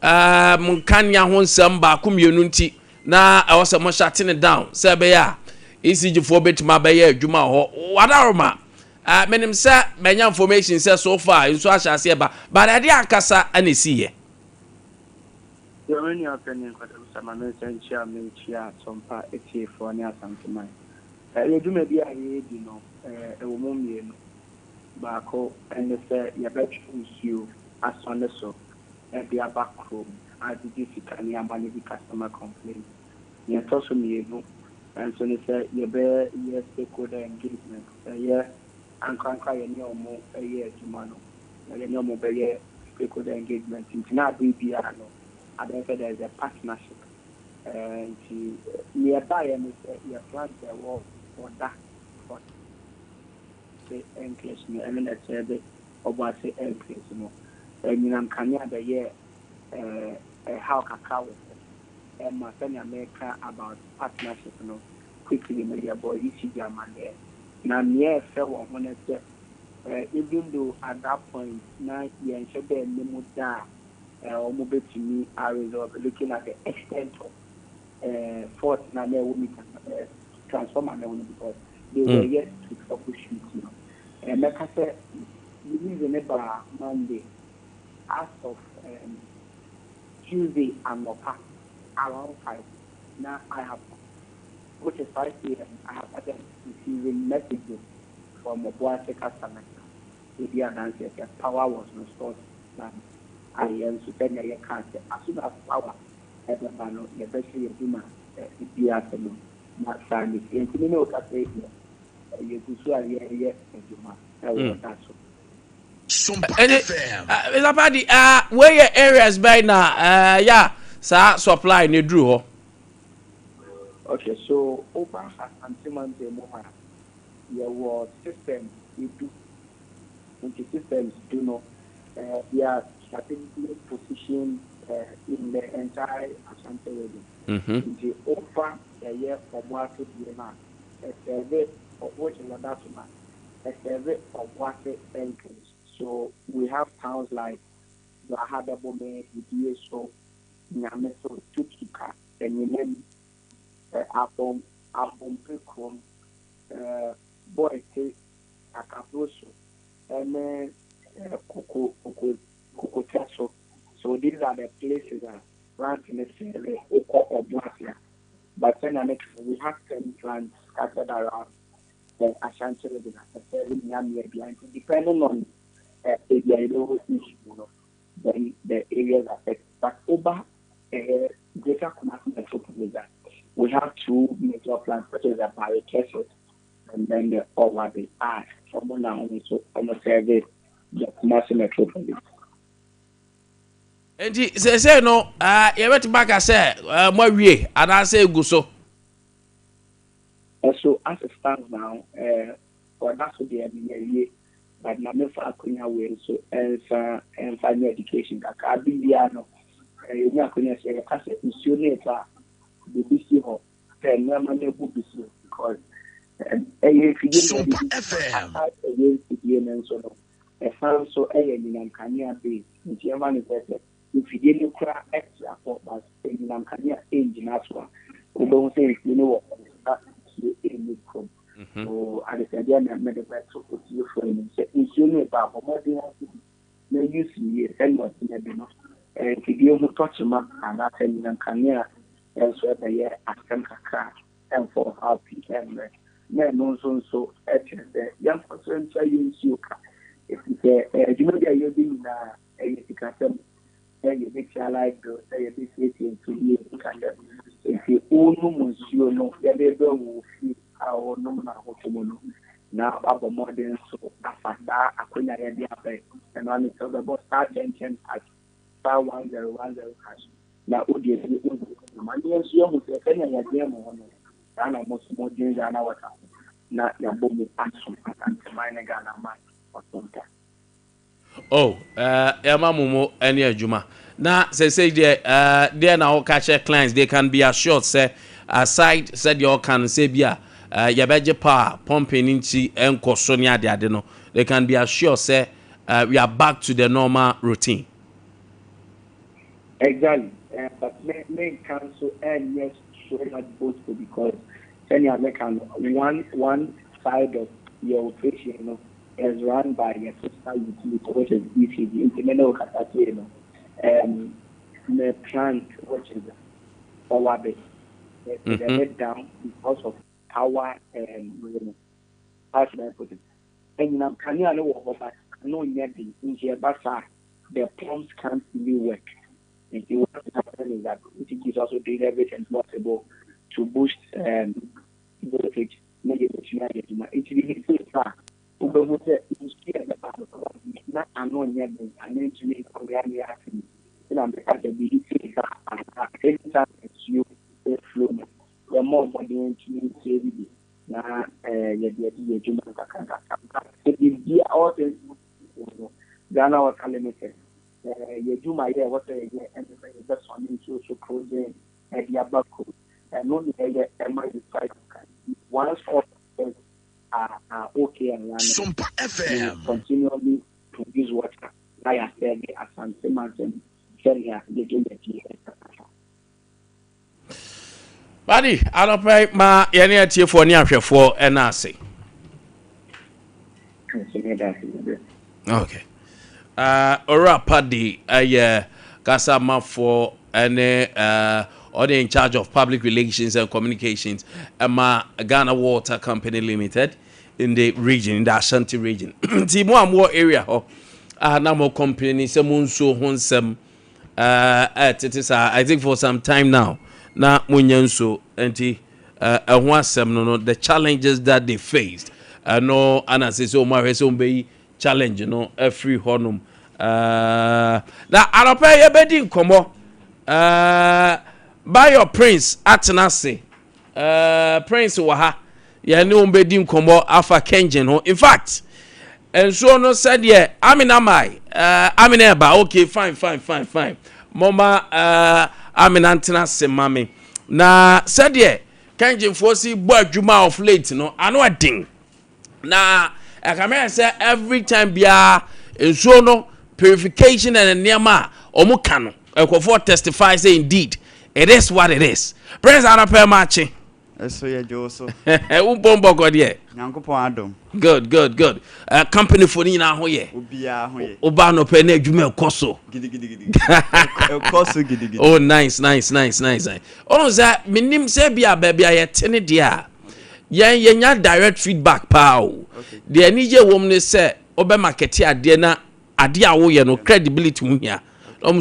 munkanya ho nsam ba komienu nti na e wo se mo shut ne down say be ya ECG for betima be ya adwuma ho wadaroma menim say menya information say so far nso ahyase ba but ade akasa anesi ye. When you are penning for the Samaman Sentia, Minchia, Sompa, Ete, for an Asantamai. You do maybe a a woman, Barco, and the fair, your bedrooms you as on the so, and be a back room, as the difficult money customer complaint. You toss me, and so they say, you bear your stakeholder engagement, a year, and can't cry any more a year to Mano, and no more stakeholder engagement. It's not BBR. I don't think there's a partnership. And nearby, and you plant the wall for that. For the English, I mean, I said it about the English. And you know, the year how cacao and my family America about partnership. Quickly, media boy, you see your man there. Now, near fell on it, even though at that point, now you and should be a memo down. Almost to me, I was looking at the extent of force now we can transform because they were yet to troubleshoot. And like I said, we remember Monday, as of Tuesday and around 5. Now I have, which is 5 p.m. I have started receiving messages from a boy customer. If you are dancing, the power was restored. I am to tell you can't as soon as power ever ban especially a human be at the not family. And you know that you could say that's Sompa FM. Is about where your areas by now yeah sa supply ne drew. Okay, so over and moment your system you do into systems do not are strategically positioned in the entire Ashanti region. The over a year of what to be now, a survey of what you want to a survey of what entries. So we have towns like Lahadabome, Idieso, Nyameso, Tutuka, and you name Abom Pekum, Boite, Akaboso, and then Kokotaso. So these are the places that run in the city or Blasia. But then we have 10 plants scattered around the Ashanti region, depending on the issue, then the areas affected. But over Greater Kumasi metropolitan, we have 2 major plants, which is the Barricade and then the over the art from now so almost every the Kumasi metropolitan. And say no, you went back. I said, my way, and I say, go so. So, as it stands now, or that's what they are doing, but now, for Akunya way, so and final education, that can be no, nya konya share kase insurance a the BC ho then na man ebu BC because Sompa FM so no e fan so nyinam kania be nti man is better if you dey kura extra for but nyinam kania engine aswa we don't say you know what any problem so I said yeah na me the better to you for him say insurance ba mo dey na use here and what you know if you go touch ma and that nyinam kania and so that yeah akan kaka and for happy and men so young person try use you if you know that you're being you can you make your life go say you be to be if you own monsieur no you be go feel our no na hotomono now about modern so after akonya ya dia be and one is about start tension at star 1010 hash na odi money so you say kenya ya dia mo no ana mo so modern na wata na ya bomu action and mine Ghana man or something. Oh, Emma Mumo any Juma. Now say there now catch clients they can be assured say aside said you can say bia ya beje power pumping into enkosonia de adeno they can be assured say we are back to the normal routine. Exactly. But main council and yes so much both because then you make one side of your operation, you know, is run by your sister utility, which is ECG, Internet Capacity, you know, the plant, which is power base, they let down because of power and how should I put it? And now, can you know but no yet in here, but the pumps can't really work. And what is happening is that ECG is also doing everything possible to boost voltage negative it is so far we say share the power not unknown yet and then to make reality happen in America the BC any time you flow the more money to save na the juma kaka it is all things Ghana was limited your juma here what and the one into so closing at the abako and only once all are okay and one Sompa FM continually produce water. Like I said, as some mountain, they do the Buddy, I don't pay my any idea for near for NRC. Okay. Ora Paddy, Kasama for any or in charge of public relations and communications, Ghana Water Company Limited in the region, in the Ashanti region. Timo more area, now more company, some so honsem, it is, I think for some time now, na munyanso, anti, no, the challenges that they faced, no, and as is, my challenge, you know, every honum. Now, I don't pay a bedding, come on, by your prince atenase prince waha ya ne ombedim komo afa kenjen ho in fact and so no said yeah amina mai amina ba okay fine mama amina atenase mame na said yeah kenjen for si bo adwuma of late no ano adin na I say every time bia and so no purification and niama omo kano ekofo testify say indeed it is what it is. Praise our prayer matching. So yeah, Joso. Umbombo God yeah. Adam. Good. Company for you now here. Ubia hoye. Obano pene jume koso. Gidi. Koso gidi. Oh nice. Oh za minim se bia baby ayetene dia. Yenya direct feedback pao. The nije wom ne se obe market ade na ade a wo ye no credibility mu hia.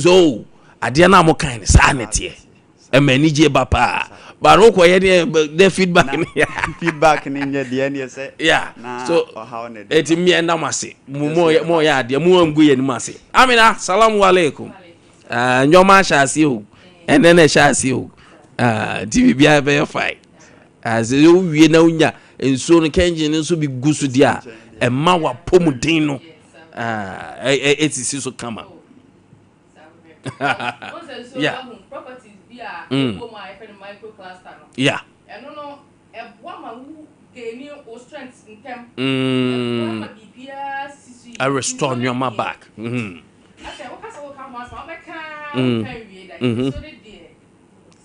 So ade na mo kan sanity. Emanije bapa but no ko the feedback in the say yeah so eti me na mase mo ya ade mo angu ye ni mase amina salamu alaikum nyoma shasi o enene shasi o tv bia be fine as you wie na unya enso no kenjin nso bi gusu dia emma wa pomudin no etisi so kama Yeah. Properties be a microcluster. Yeah. And no, a woman who gain your strength in camp. I restore your my back. I said, what can I come once? I can't carry that. So they did.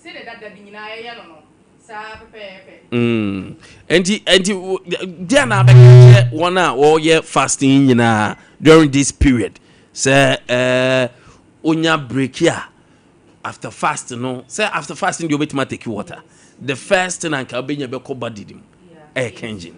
Say that the Dinaya, no. And they are now one hour year fasting during this period. Say, onya break here after fasting. No, say after fasting you wait to take water. The first thing and can be your body dim. Kenjin.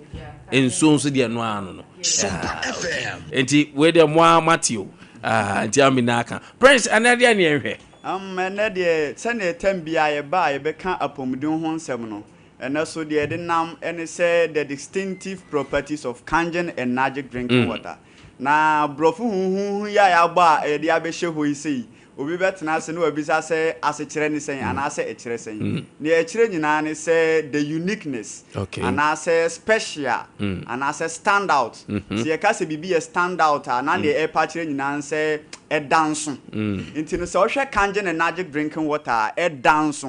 And so they are no. Sompa FM. And where the more Matthew. Jaminaka. Prince, another near here. And the Sunday 10 BI by Becca upon Dun Seminole. And also the Edinam and say the distinctive properties of Kangen and Magic drinking water. Now, Brofu, ya ba, the Abeshe who is see. We bet na se no obisa say as a chere ni sen and as a chere sen. The chere nyina ni say the uniqueness. Okay. And as a special and as a standout. So you can say bibi a standout and na the air chere nyina say a dance. Inti no say o hwe Kangen and Magic drinking water a dance.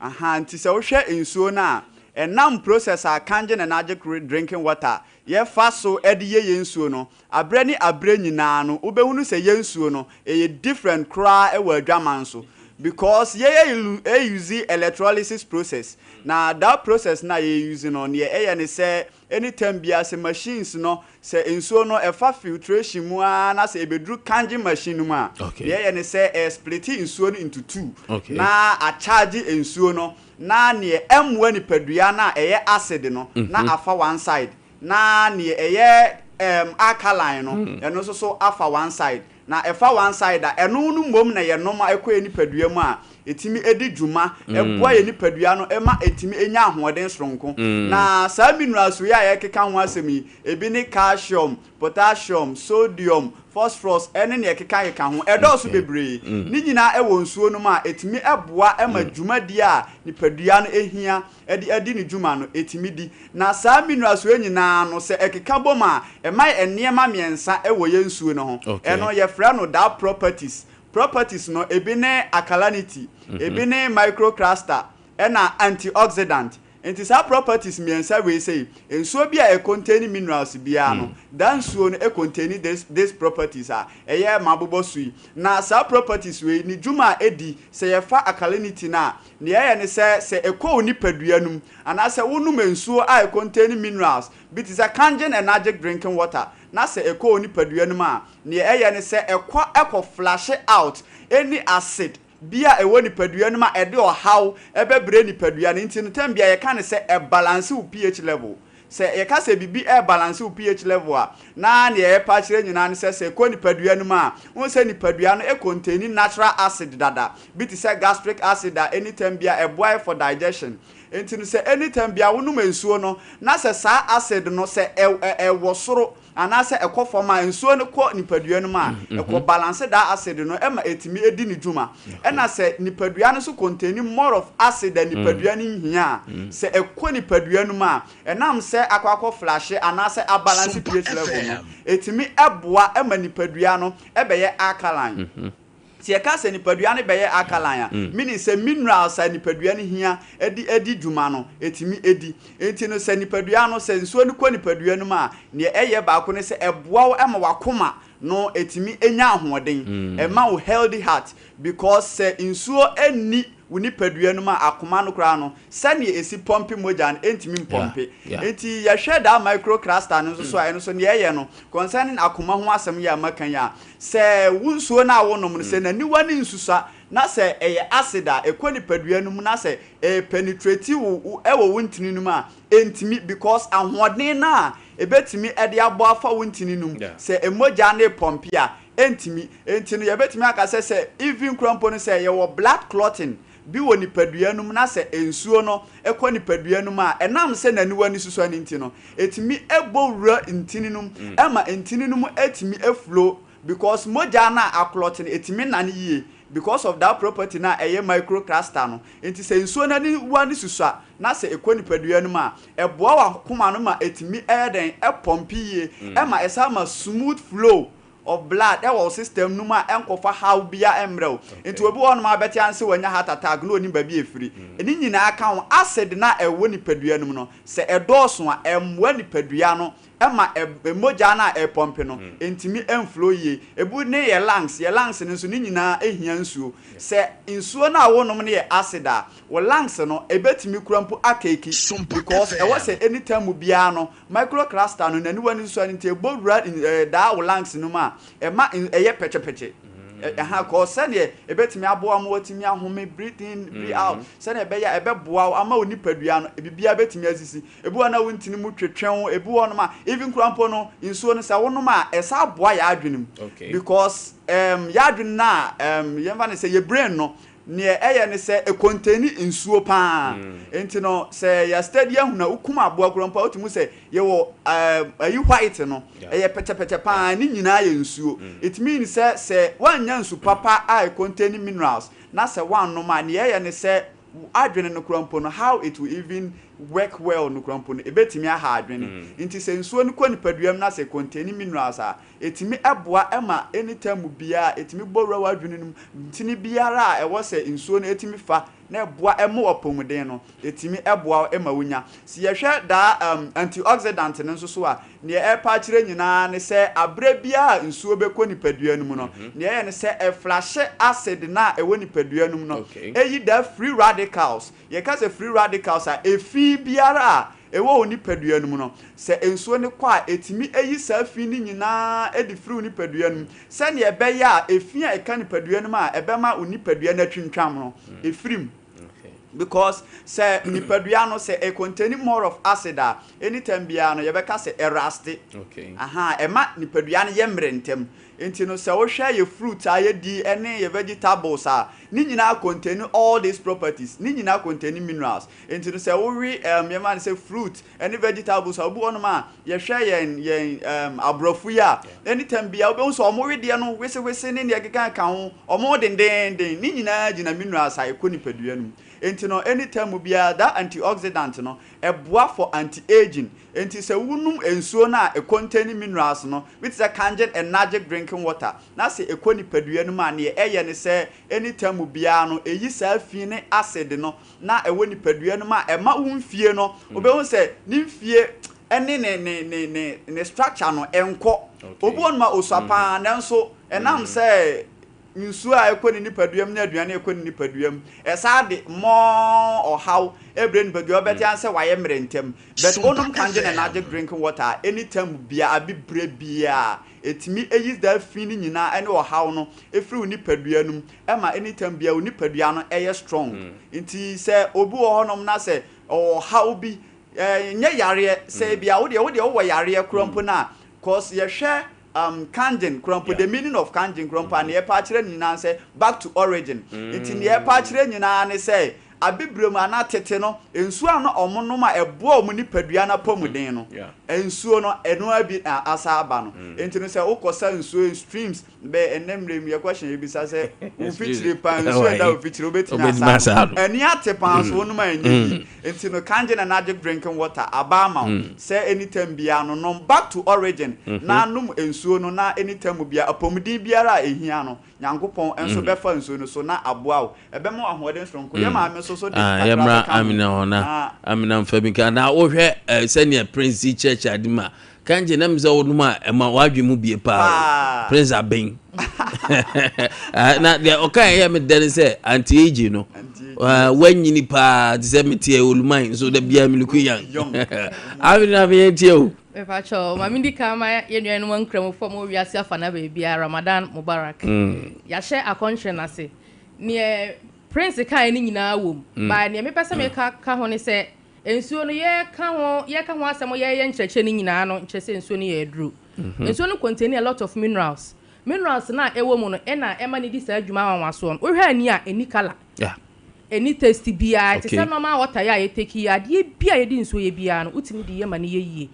Aha, nti se o hwe nsuo na enam process a Kangen and Magic drinking water. Ye fa so edi ye nsuo no abre ni abre nyina no obehunu se ye nsuo no e different kra e wa adwaman so because ye use electrolysis process na that process na ye use no ne ye ne se anytime bia se machines no se nsuo no e fa filtration mu na se ebedru Kangen machine mu a ye ne se e split nsuo no into two na a charge nsuo no na ne emwa ni padua na e ye acid no na afa one side na ni eye alkaline no eno so afa one side na efa one side a eno nu mom na ye noma ekọ eni padua mu a etimi edi dwuma eboa ye ni padua no ema etimi enya ahoden soronko na saa minerals we ya keka ho asemi ebi ni calcium, potassium, sodium, phosphorus ene ne keka ho edoso bebre ni nyina ewo nsuo no ma etimi eboa ema dwuma di a ni padua no ehia edi ni dwuma no etimi di na saa minerals we nyina no se ekeka boma ema enema miensa ewo ye nsuo no ho eno ye fra no that properties no ebine alkalinity ebine microcluster ena antioxidant enti sa properties miensa we say ensuo bia e contain minerals bia no dan suo no e contain this properties a eye mabobo sui na sa properties we ni dwuma edi se ye fa alkalinity na ne ye ne se ekọ oni padua num ana se wonum ensuo a e contain minerals bit is a Kangen and Magic drinking water na se ekọ oni padua num a ne eye ne se ekọ flash out any acid bia ewo ni padua no ma ede ohaw ebebre ni padua no nti no tem bia ye kan se e balance u pH level se ye ka se bibi e balance u pH level a na ne ye pa kire nyina ne se ko ni padua no ma won se ni padua no e contain natural acid dada bit say gastric acid anytime bia e boil for digestion enti no se anytime bia wonum ensuo no na se sa acid no se e wosoro ana se ekofoma ensuo no ko nipadua no ma eko balance that acid no ema etimi edi ni dwuma ena se nipadua no so contain more of acid than nipadua ni hia se eko nipadua no ma enam se akwakọ flash ana se a balance pH level no etimi eboa ema nipadua no ebeye alkaline tie ka se nipadua ne beye alkaline meaning se minerals a nipadua ne hia edi dwuma no etimi edi enti no se nipadua no se nsuo ne ko nipadua no ma ne eye ba ko ne se eboa ema wakoma no etimi enya ahoden ema o healthy heart because se nsuo eni woni padua no ma akoma no kra no sane esi pompe moja no entimi pompe enti ya hwe da microcluster no so ayi no so ne eye no concerning akoma ho asem ya makan ya se wunsuo na wonom no se na niwa ni nsusa na se eye acid a ekoni padua no mu na se penetrate wo ewo wontini no ma entimi because ahoden na ebetimi ede abo afa wontini no se emoja na pompe a entimi no yebetimi aka se even crampo no se ye wo blood clotting bi wo nipadua num na se ensuo no ekọ nipadua num a enam se naniwa ni susu ani nti no etimi ebowura ntini num ema ntini num etimi eflow because moja na aclotting etimi nane yie because of that property na eye microcluster no enti se ensuo na ni wa ni susu a na se ekọ nipadua num a eboa wa koma no ma etimi eden epompi yie ema esa ma smooth flow of blood our system numa enkofa how bia emrew into obi won ma beti anse wanya heart attack no oni ba bi efiri eni nyina aka ho acid na ewo nipadua num no se edoso a emwa nipadua no ema emoja na epompe no entimi enflow ye ebu ne ye lungs ne so ni nyina ehia nsuo se nsuo na wonom ne ye acid a wo lungs no ebetimi kurampo akeki because e was anytime bia no microcluster no nani wani nsuo nti ebowura da wo lungs no ma ema eye pechepeche aha ko sene ebetimi aboa mo watimi ahome breathe in breathe out sene ebeya ebeboa ama onipadua no ebibia betimi asisi ebuwa na wontini mu twetwen ebuwa no ma even kurampo no nsuo no se wono ma esa aboa ya adwenem because ya adwen na yemfa ne se ye brain no ne eye ne se e contain nsuo pa enti no se ya study ahu na ukuma aboa kurampo otimu se ye wo ayi white no eye pete pa ni nyina ye nsuo it means se wanya nsu papa I contain minerals na se wan no ma ne eye ne se adwene no kurampo no how it will even work well no kurampo no ebetimi aha adwene nti se nsuo no kwa nipaduam na se contain minerals a etimi eboa ema anytime bia etimi borwa wadwene no ntini biara a ewo se nsuo no etimi fa na eboa emo opomuden no etimi eboa ema wonya si yehwe da antioxidant no nso so a ne epa kire nyina ne se abre bia nsuo bekọ nipadua no no ne ye ne se e flash acid na ewo nipadua no no eyi da free radicals ye ka se free radicals a efi biara ewo onipadua no no se ensuo ne kwa etimi eyi safi ni nyina edi free onipadua no se ne ebeya efi a eka nipadua no ma ebema onipadua na twintwam no efrim because say nipadua no say e contain more of acid anytime bia no yebeka say erasti aha ema nipadua no yemrentem enti no say wo hwa ye fruit ayedi ene ye vegetables ni nyina contain all these properties ni nyina contain minerals enti no say wo wi yema say fruit ene vegetables obu ono ma ye hwa yen abrofu ya anytime bia obe so omo we de no wese ne ne gekeka ka ho omo den ni nyina gina minerals ko nipadua no enti no anytime bia that antioxidant no eboa for anti-aging enti se wunum ensuo na e contain minerals no which is kangen energy drinking water na se ekoni padua no ma ne eye ne se anytime bia no eyi sa fi ne acid no na ewo ni padua no ma e ma wumfie no obehun se ni mfie ene ne structure no enko obu on ma osapa na nso enam se nsu a ekoni nipaduam na aduane ekoni nipaduam esa de mo or how every nipadua beti anse waye mrentem but onum kanje na energy drinking water anytime bia abibre bia etimi eyi da fini nyina ene or how no efri nipadua num ema anytime bia nipadua no eye strong nti se obu honom na se or how bi nya yare se bia wo de wo yare kurampo na cause ye hwe kangen krompo the meaning of kangen krompo and ye pa kire nyina say back to origin it in ye pa kire nyina ne say abibrem ana tete no ensuo ano omonom a ebo omu nipadua na pomuden no ensuo no eno abi asa aba no enti no say ukosa ensuo streams be enemrem ye question ye bisa say u feature pa ensuo da u feature obetima asa eni atepan so no ma enyi enti no kangen and energy drinking water abama say anytime bia no no back to origin na num ensuo no na anytime bia apomuden biara ehia no nyankopon enso befa ensuo no so na aboa o ebemo ahoden sonko ye ma so yamra amina ona amina mfabika na wo hwe senior prince church adima kanje na mza wonuma ema wadwe mu bie pa prince aben na de okay ya me den say anti age no wanyini pa de say metie oluman so da bia miliku yan amina be tie o Efacho mamindi kama yenwe no wankram fo mo wiase afana ba bia Ramadan Mubarak ya she akonhwe na se ne prince kai ni nyina wom ba ne me pese me ka ho ne se ensuo no ye ka ho asem ye ncheche ni nyina no nchese ensuo no ye dru ensuo no contain a lot of minerals na ewo mu no na ema ne di sa adwuma wanwaso no ohwa ani a eni kala eni tasty bia te se normal water ya ye take ya de bia ye di ensuo ye bia no utimi di ye ma ne ye yie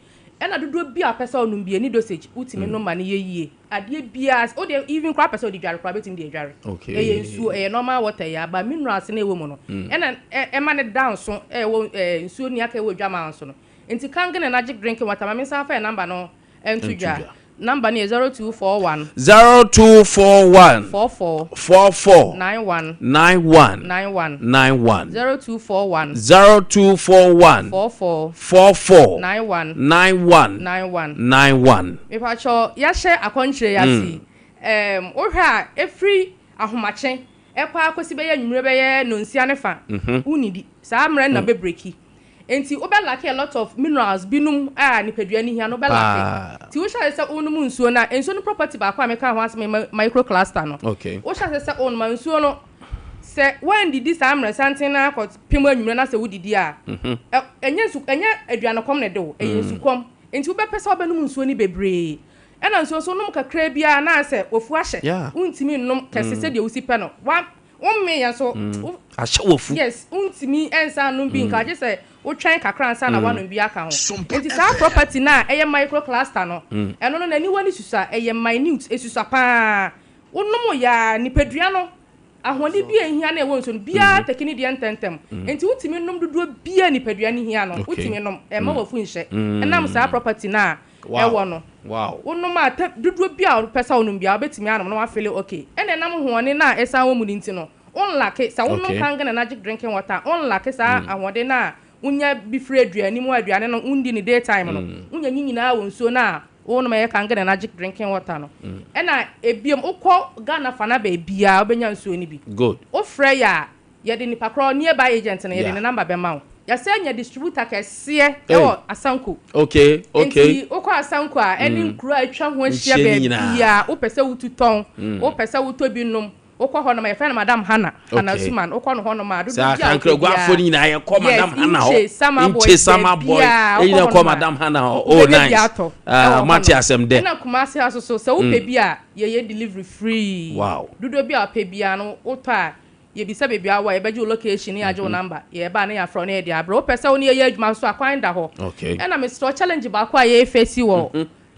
ena dodo bia pesa onum bia ni dosage utimi no ma ne ye yie ade bia o de even crap pesa o di dware crap betimi di dware e ensuo e normal water ya ba minerals na ewo mu no ena ema ne down so ewo ensuo ni aka ewo dwama so no enti kangen energy drinking water ma me san fa number no entudwa number ni 0241 0241 44 91 91 0241 44 91 me pacho ya share akontre ya si ohwe a every ahomache ekwa akosi be ya nwumre be ye no nsia ne fa unidi saa mre na be breaki enti obelake a lot of minerals binum a nipadua ni hia no belake ti wo sha se onum nsuo na ensuo no property ba kwa meka ho asem microcluster no okay wo sha se onum nsuo no se when didi saa mre santen na akọ pemu anwumre na se wodidi a enye aduane kom ne de wo enye kom enti wo be pese obenum nsuo ni bebre ena nsuo so num kakra bia na se ofu ahye untimi num kese se de wusi pe no wa me ya so ahye wofu yes untimi ensa num bi nka je se wo twen kakra ansa na wa num bi aka ho enti saa property na eye microcluster no eno no nani wani susa eye minute esusa pa wonum ya nipadua no ahwani bia hia na ewo nso bia tekini de ententem enti utimi num dodo bia nipadua ni hia no utimi num ma wafu nhye enam saa property na ewo no wow wonum ata dodo bia pesa wonum bia obetimi anum no afele okay ene nam hoone na esa wo mu nti no unlake sa wonum kanga na magic drinking water unlake sa ahwode na unya bifre aduani mu aduane no undi ni daytime no unya nyina wo nsuo na wonum ye kanga na magic drinking water no ena ebiem ukọ Ghana fana ba bia obenya nsuo ni bi good ofre ya ye de nipa kro nearby agent na ye de number be ma wo ya se nya distributor kese ewo Asanko okay enti ukọ Asanko a eni nkru atwa ho ahia ba bia wo pese wututon wo pese wutobi num ukọ ho no my friend madam Hannah Suman ukọ no ho no ma do bia sa kankra guafo ni na ye call madam Hannah ho inche sama boy e na call madam Hannah oh nice mati asem de na kumasi asoso se wo pe bia ye delivery free wow dudo bia pe bia no uto a ye bisa be bia wa ye beje location ya je number ye ba na ya fro na ye dia bro pese woni ye adwuma so akwan da ho okay na me store challenge ba kwa ye face wo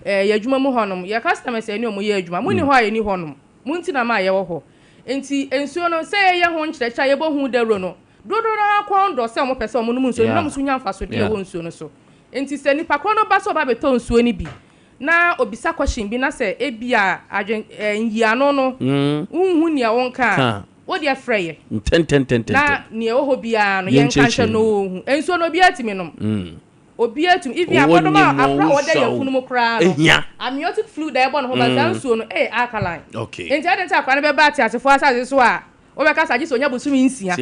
ye adwuma mu honom ye customers eni omo ye adwuma mu ni ho aye ni honom mu nti na ma ye wo ho enti ensuo no se ye ho nkyerɛkyerɛ ye bo hu daro no dodo na akwan do se omo pese omo num nsuo no num so nya mfa so de wo nsuo no so enti se nipa kro no ba so ba beto nsuo ni bi na obisa question bi na se ebia nyiano no unhu nia wonka wo de afreye ten na nia wo ho bia no yen kanhwe no hu ensuo no bia timi nom obi atum even abodoma afra wo de yakunu mu kra no amniotic fluid e bon ho ba nsuo no alkaline okay enti adenta akwa ne be ba tiasefo asase so a wo be ka saje so nya bosumi nsia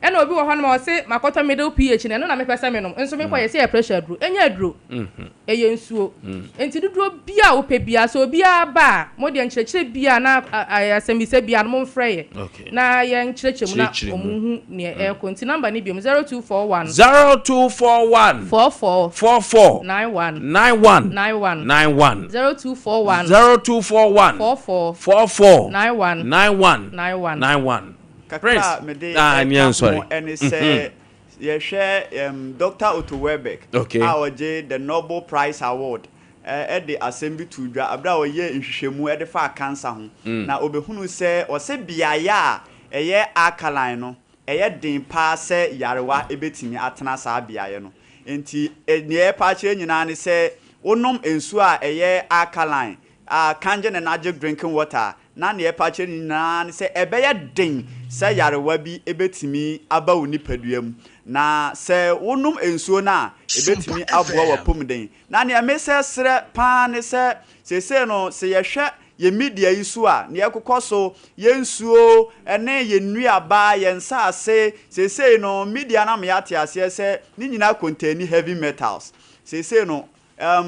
ena obi wo ho no ma se makoto middle ph ne no na me pese me nom enso me kwa ye se pressure duro enya duro eye nsuo enti duduro bia wo pe bia so bia ba mo de nkyerɛkyerɛ bia na asembise bia no mo mfrɛ na ye nkyerɛkyerɛ mu na omuhu ne e ko enti number ni biom 0241 44 91 0241 44 91 kakra me dey and say ye share Dr. Otto Webeck oje the Nobel Prize Award at the assembly to dwa abra oye nhwehwemu e de fa cancer ho na obehunu se o se biaya eye alkaline no eye den pa se yarewa ebetimi atena sa biaye no enti ne pa kire nyina ne se onom ensu a eye alkaline kanje na magic drinking water na ne pa kire nyina ne se ebeye den se yarewa bi ebetimi aba woni paduam na se wonum ensuo na ebetimi aboa wapom den na ne amese sere pa ne se no se yehwe ye media isu a ne ekokoso ye nsuo ene ye nnuaba ye nsase se no media na me yate ase se ni nyina contain heavy metals se no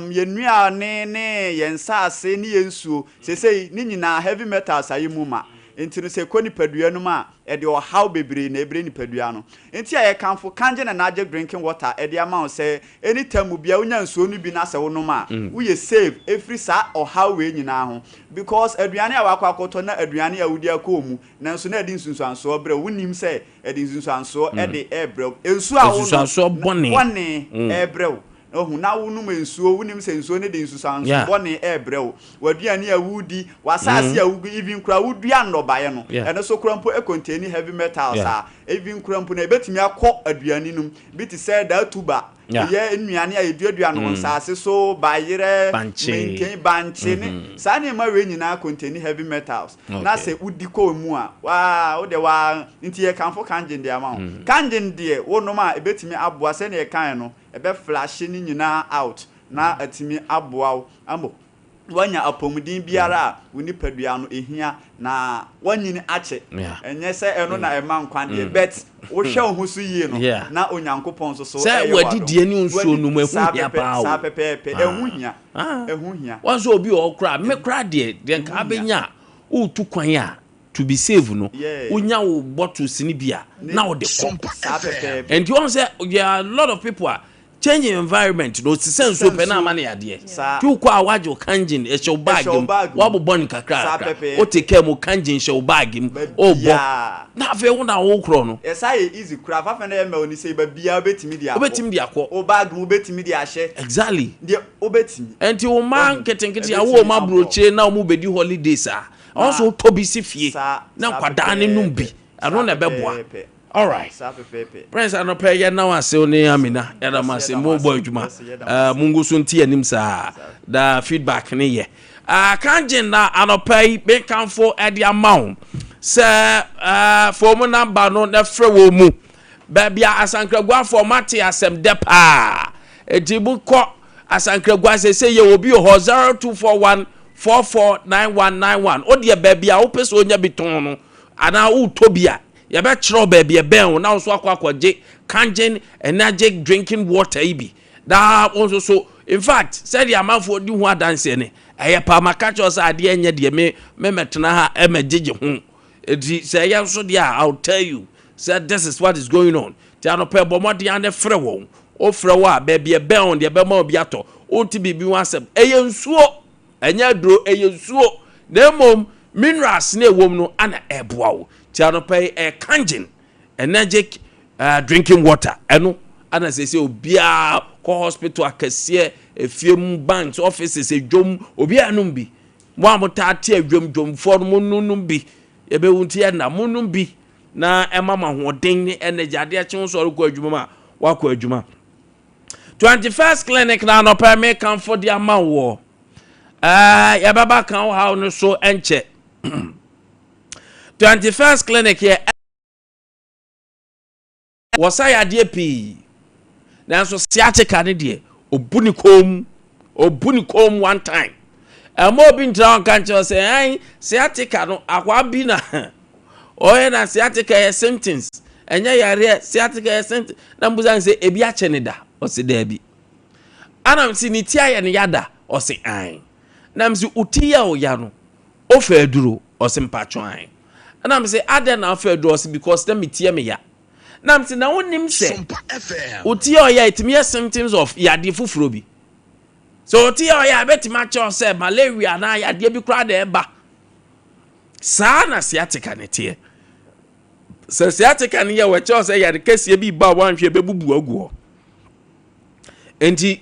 ye nnua ne ye nsase ni ye nsuo se ni nyina heavy metals ayimu ma enti no se koni padua no ma e de o how bebre na ebre ni padua no enti aye kanfo kanje na magic drinking water e de ama o se anytime bia unya nsuo no bi na se wono ma wo ye save every sa o how we nyina ho because aduane a wakwakoto na aduane a wudi akomu na nso na edi nsunsuanso obre wonim se edi nsunsuanso e de ebre ensu a wo nsunsuanso bone ebre ohu na wonum ensuo wonim se ensuo ne de nsusanso bone ebrew waduane a wudi wasase a wugu even kura wudua ndobaye no ene so kurampo e contain heavy metals a even kurampo na ebetimi akọ aduane num biti say da tuba ye nnuane a eduadua no nsase so bayire maintain banche ne sa ne ma we nyina contain heavy metals na se udi ko mu a wa wo de wa nti ye kanfo kanjin de ama kanjin de wo no ma ebetimi aboa se ne kan no ebe flash ni nyina out na atimi aboa ambo wanya apomudin biara woni padua no ehia na wanyini ache enye se eno na ema nkwande bet wo hwe ho so yie no na onyankopon so se wadidie ni nsuo no mu ehia pa sa pepepe ehia wanso obi okra me kra de nka abenya o tu kwan a to be save no onya wo bottles ni bia na wo de sa pepepe and you say there are a lot of people are changing environment no sense so pe na amane ade tu kwa wajo kanjin e show bag wa bo bon kakra o take care mo kanjin show bag o bo na fe wona wo kro no esa ye easy kra fa fe na e ma oni say ba bia obetimi dia akọ o bag mo obetimi dia hye exactly dia obetimi enti o man ketenkete ya wo ma broche na o mo bedi holidays also to bi si fie na kwada ne numbi ano na beboa. All right. Prince anope ya na wase oni amina ya da mase mo boy djuma mungu so nti anim sa da feedback ne ye kanjin na anope be kanfo e dia maun se for mo number no na frɛ wo mu ba bia asankragwa format asem depa edibu ko asankragwa se ye obi ho 0241 449191 odi ba bia wo pese onya biton no ana wo tobia ya be chiro baby ben na so akwaje kanjin energy drinking water ibi da also so in fact said the amount for di hu adanse ne eye pa makacho sa ade enye de me metena ha emagege hu edi say ya so dia I'll tell you said this is what is going on ti anope bomode ane frɛ won o frɛ wa baby ben de be ma obi ato o ti bibi wan asem eye nsuo enya duro eye nsuo na mom minerals na ewom no ana eboa wo tiano pay a kanjin energetic drinking water eno ana say obia ko hospital akase efiem banks offices edwom obia num bi mo amota ate adwom for mo nunum bi ebe wunti na mo num bi na emama hoden ni energy ade ache so ko adwuma ma wakọ adwuma 21st clinic na no pay me kan for dia mawo ya baba kan how no so enche 21st clinic here was I a DP now so sciatica ne de obunikom one time mo bin down kan say ai sciatica no akwa bi na o na sciatica symptoms enya yare sciatica symptoms na mbuza say ebi a che ne da o se da bi anam si ni tia ye ne yada o se ai nam si utia o ya no o fa duro o se mpacho ai and I'm say Ade na after doors because them tie me ya. Na I'm say na wonim say Sompa FM. Uti o ya itimi symptoms of yade fufuro bi. So uti o ya betima cho say malaria na yade bi kra da eba. Sa na sciatica ne tie. So sciatica ne ya we cho say yade kese bi ba wanhwe bebubu aguo. Enti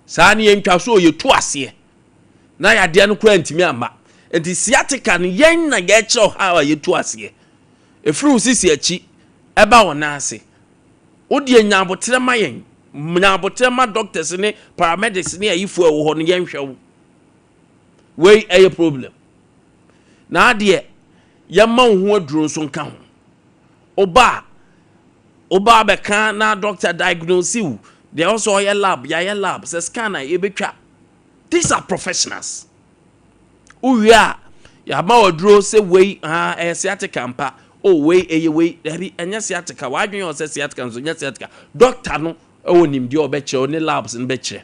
sa ne yentwa so ye tu ase. Na yade no kra ntimi ama. Enti sciatica ni yen na ye cho ha ye tu ase efru sisi achi eba wona ase odi enyabotre ma yen nyabotre ma doctors ni paramedics ni ayifu ewo ho no yen hwewo we eye problem na ade ye ma ho aduro so nka ho oba be kan na doctor diagnose you they also your lab say scanner e betwa. These are professionals. Uya ya ma odro se we sciatica mpa o we eye we ebi enya sciatica wa adwen o se sciatica nso nya sciatica doctor no e wonim de obeche oni labs nbeche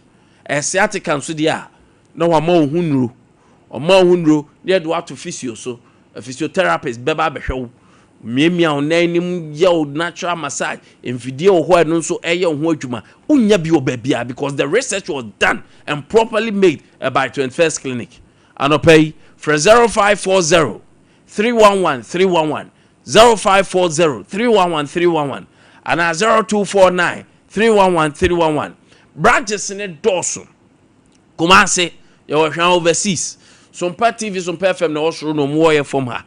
sciatica nso de a na wa ma ohunuro de do ato physio so physiotherapist beba behwe miemia onanim ye natural massage mfidie o ho no nso eye ho adwuma unya bi obabia because the research was done and properly made by 21st clinic. Anopay for 0540 311 311 0540 311 311 and 0249 311 311 branches in a dorsum Kumase you are overseas Sompa TV Sompa FM na also no more from her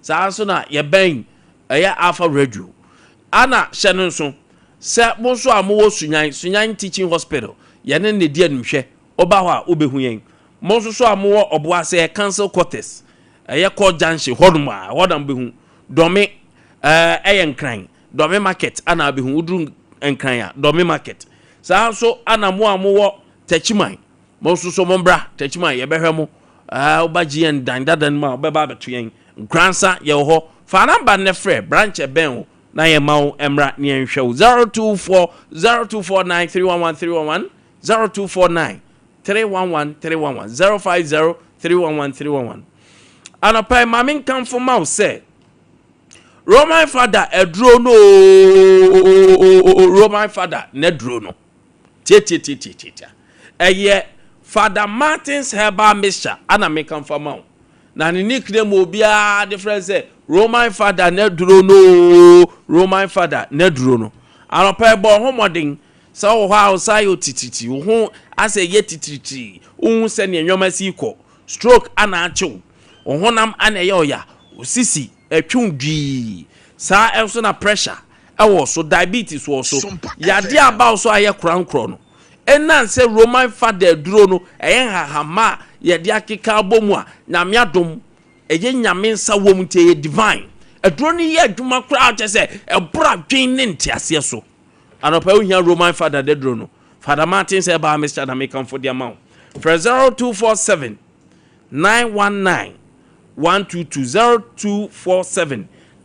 so also na ye bang Alpha Radio ana hye no so Sa mo so amowo sunyan teaching hospital yene ne die nhwe oba ho a obehu yen mo so amowo oboase council quarters eye call junction hoduma hodam behu dome eyenkran dome market ana behu udru enkran ya dome market sa so ana mo amowo tachiman mo so mombra tachiman ye behwe mo obaji en dandadan ma obeba beto yen gransa ye ho fa number ne frɛ branch ben na ye mawo emra ne enhwe 0249311311 0249311311 050311 anapa mamin kan for mouth say Roman father edro no Roman father nedro no tie eye Father Martin's herbal mixture ana me kan for mouth na ni nickname obia different say Roman father nedro no Roman father nedro no anapa bo homodin sa wo ha osayo tititi wo ase ye tititi wo se ne nwoma si ko stroke ana achew wo honam ana ye oya osisi atwundwi sa enso na pressure ewo so diabetes wo so ya dia aba so aye krankro no enan se Roman father duro no eyen hahama ye dia keka abomu a nyame adom eye nyame nsa wom tie divine aduro ni ye adwuma kra che se ebra dwen ne ntiase so anopa ohia Roman father de duro no Father Martin say ba Mr. na make am for the amount for 0247 919 122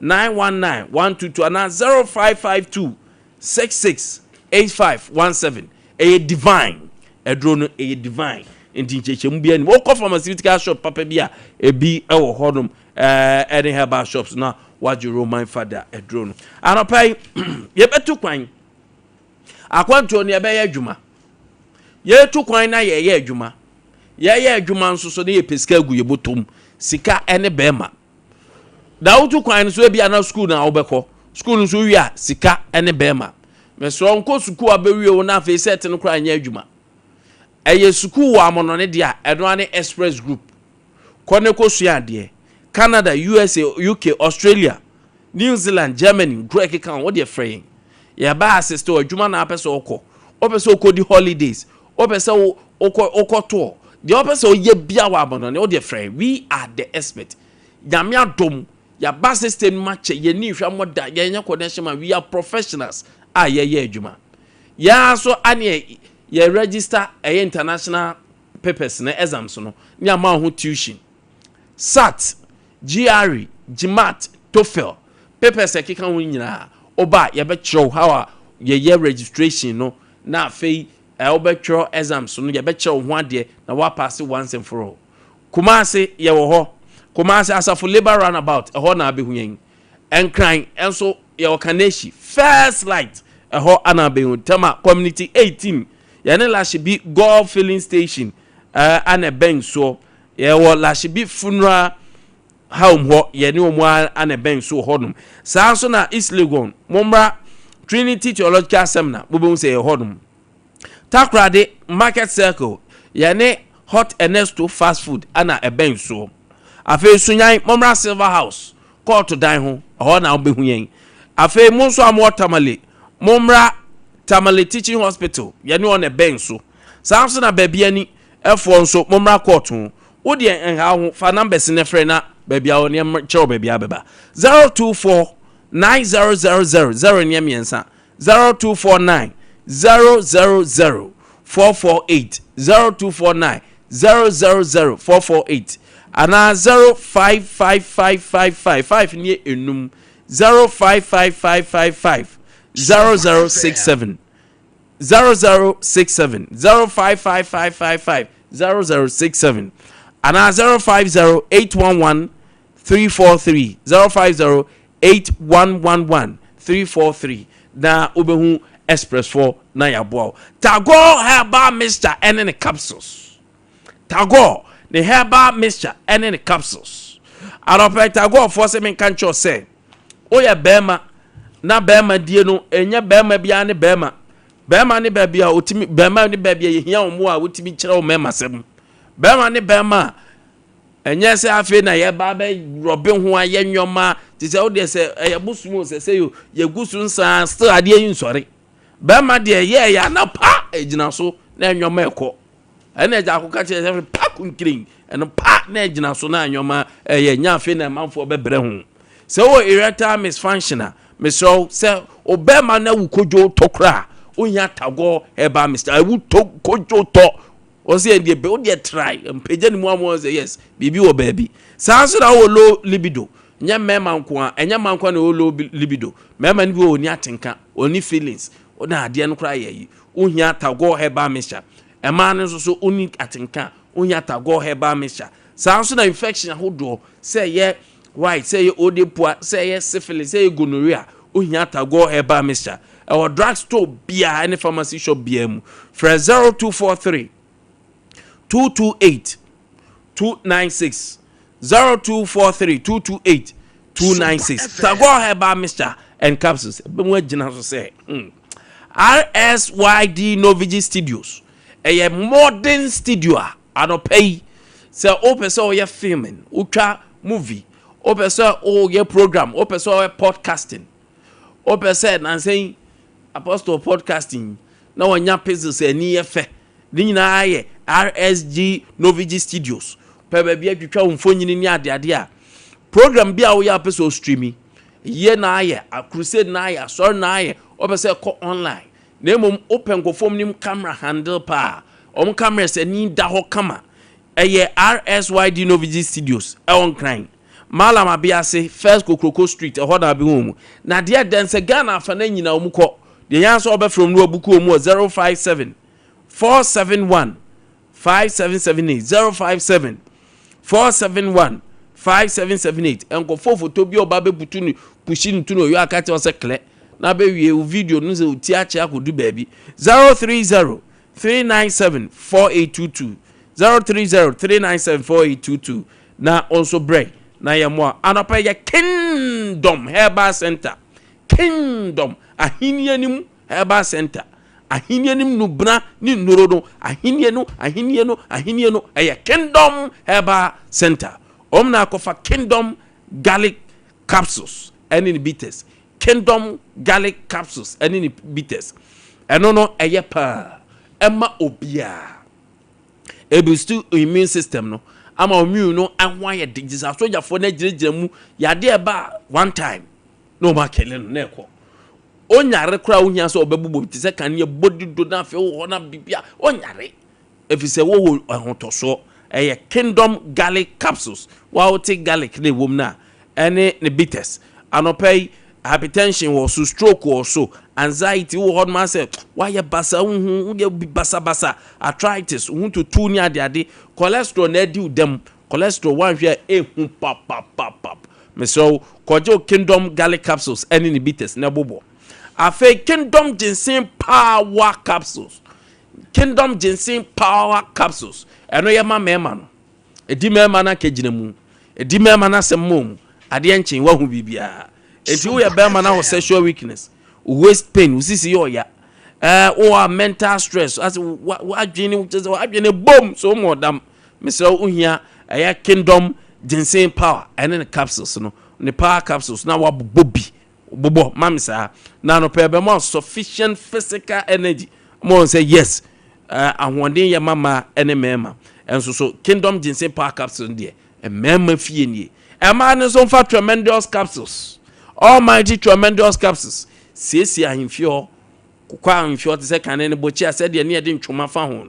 919 122 and 0552 668517 a divine edro a divine enti chechemu bia ni wo ko pharmaceutical shop papa bia e bi e wo hodum any herbal shops na waju Roman father edro anopa ye betu kwan akwanto ne ebe ye adwuma ye tu kwan na ye adwuma ye adwuma nso so ne ye pesika gu ye botom sika ene bema da utu kwan so bia na school na obekọ school so wi a sika ene bema meso nko suku abewie wo na fe set no kra anya adwuma eye suku wa amono ne dia edwane express group kone ko sua de Canada, USA, UK, Australia, New Zealand, Germany, Greek kan what dey fraying ya ba assist o adwuma na apese okọ opese okọ di holidays opese okọ tour the opese oye bia wa abono ne o dey fraying we are the expert nyame adom ya ba system match ye ni hwa moda ye nya connection ma we are professionals ye adwuma ya so ane ye register international papers na exams no ni ama ho tuition SAT GRE GMAT TOEFL papers ekeka ho nyina oba ye be chiro how ye registration no na afei oba chiro exams no ye be chiro ho ade na wa pass once and for all Kumasi ye wo ho Kumasi asafo labor runabout ho na abehu yen enkran enso ye Okaneshi first light ho ana abehu tema community 18 ye ne la shibi golf filling station ana ben so ye wo la shibi funeral home ho ye ne omo ana ben so hodum sa so na East Legon Mombra Trinity Theological Seminar bobo say hodum Takrade Market Circle ye ne Hot Ernesto fast food ana ben so afi sunyan Mombra Silver House court dan ho na obehu yen afi monso amo tamale Mombra Tamale Teaching Hospital ye ne on ben so sa so na babia ni efo nso Mombra court ho wo de enha ho fa numbers ne frɛ na babia wo ne chew babia beba 024 9000 ne miensa 0249 000 448 0249 000 448 ana 055555 ne enum 055555 0067 0067 055555 0067 ana 050811 343 050811 343 na obehu express 4 na yabo Tagore herbal mixture and the capsules Tagore the herbal mixture and the capsules aropa Tagore for se men kancho say oya bema na bema die no enya bema bia ne bema ne bia otimi bema ne bia ye hia omo a otimi kire o mema sem bema ne bema enye se afi na ye ba be robe ho aye nwoma ti se o de se ye busumu se yo ye gusu nsa still ade yin sori bema de ye ya na pa ejina so na enwoma ekọ ene eja akọ ka che pa kunkrin eno pa na ejina so na enwoma ye nya afi na manfo bebre ho se wo erectile misfunctional misro se obema na wukojo tokra onya tago eba Mr. Wu kojo to o se ndie be o de try mpeje ni mu amo say yes bibi wo baby sanso na wo low libido nya mema nko a enya manko na wo low libido mema ni bi oni atenka oni feelings o na ade no kra ye ohia tago eba Mr. ema ne so oni atenka ohia tago eba Mr. sanso na infection ahodo say ye white say ye odepoa say ye syphilis say ye gonorrhea ohia tago eba Mr. Our drugstore bia any pharmacy shop BM for 0243 228 296 0243 228 296 Tago Heba Mr. and capsules be gina so say RSYD Novigi Studios a modern studio pay say open so your filming ultra movie open so your program open so podcasting open said and saying Apostle podcasting na wanya puzzles ani efe ni nyina aye RSG Novigi Studios pe ba bia twetwa mfonyini ni ade a program bia wo ya peso streaming ye na aye a crusade na aye so na aye obese ko online na emom open go form nim camera handle pa camera se ni da ho kama eye RSYD Novigi Studios on crime Malam Abiase first Kokroko Street ahoda bi home na de dense Ghana fa na nyina omukọ the answer over from Nuabuku 057 471 5778 057 471 5778 and go for Tobi Obabe Butuni pushing to know you are catching us a clear. Na be we video no say tiache akodu baby 030 397 4822 030 397 4822 na also break na yamwa anapa ya Kingdom Herbal Center Kingdom ahinianim Herbal Center ahinianim nubra ni norodo ahinienu aya Kingdom Herbal Center omna akofa Kingdom Garlic Capsules and in bitters Kingdom Garlic Capsules and in bitters eno no eye pa emma obia ebustu immune system no ama immune no anwa disease soja for na girejiremu yade eba one time no ma kele no na ekọ onyare kra wohia so obebubo ti se kan ye bodido na fe wo na bibia onyare efise wo ahotoso eye Kingdom Garlic Capsules wa o take garlic na ewom na ene ne bitters anopay hypertension wo so stroke wo so anxiety wo hot man say why ye basa hu ye basa arthritis hu to tu ni ade cholesterol na di udem cholesterol wan hwe ehu pap meso kojo Kingdom Garlic Capsules ene ne bitters na bobo afa Kingdom Ginseng Power Capsules Kingdom Ginseng Power Capsules eno ye ma mema no edi mema na kegyinamu edi mema na semmom ade enchin wa hu bibia enti wo ye bema na sexual weakness waist pain usisi yo ya or mental stress as adwene bom so modam mesra uhia aya Kingdom Ginseng Power ene capsules no ne power capsules na wa bobi bobo mamisa na no pe be more sufficient physical energy mo say yes ahwonde ye mama ene mema enso so Kingdom Ginseng Power Capsules de mema fie nie ema ne so fa tremendous capsules almighty tremendous capsules siesie ahemfio kokwa ahemfio te se kan ne bochi ase de ne de ntwoma fa ho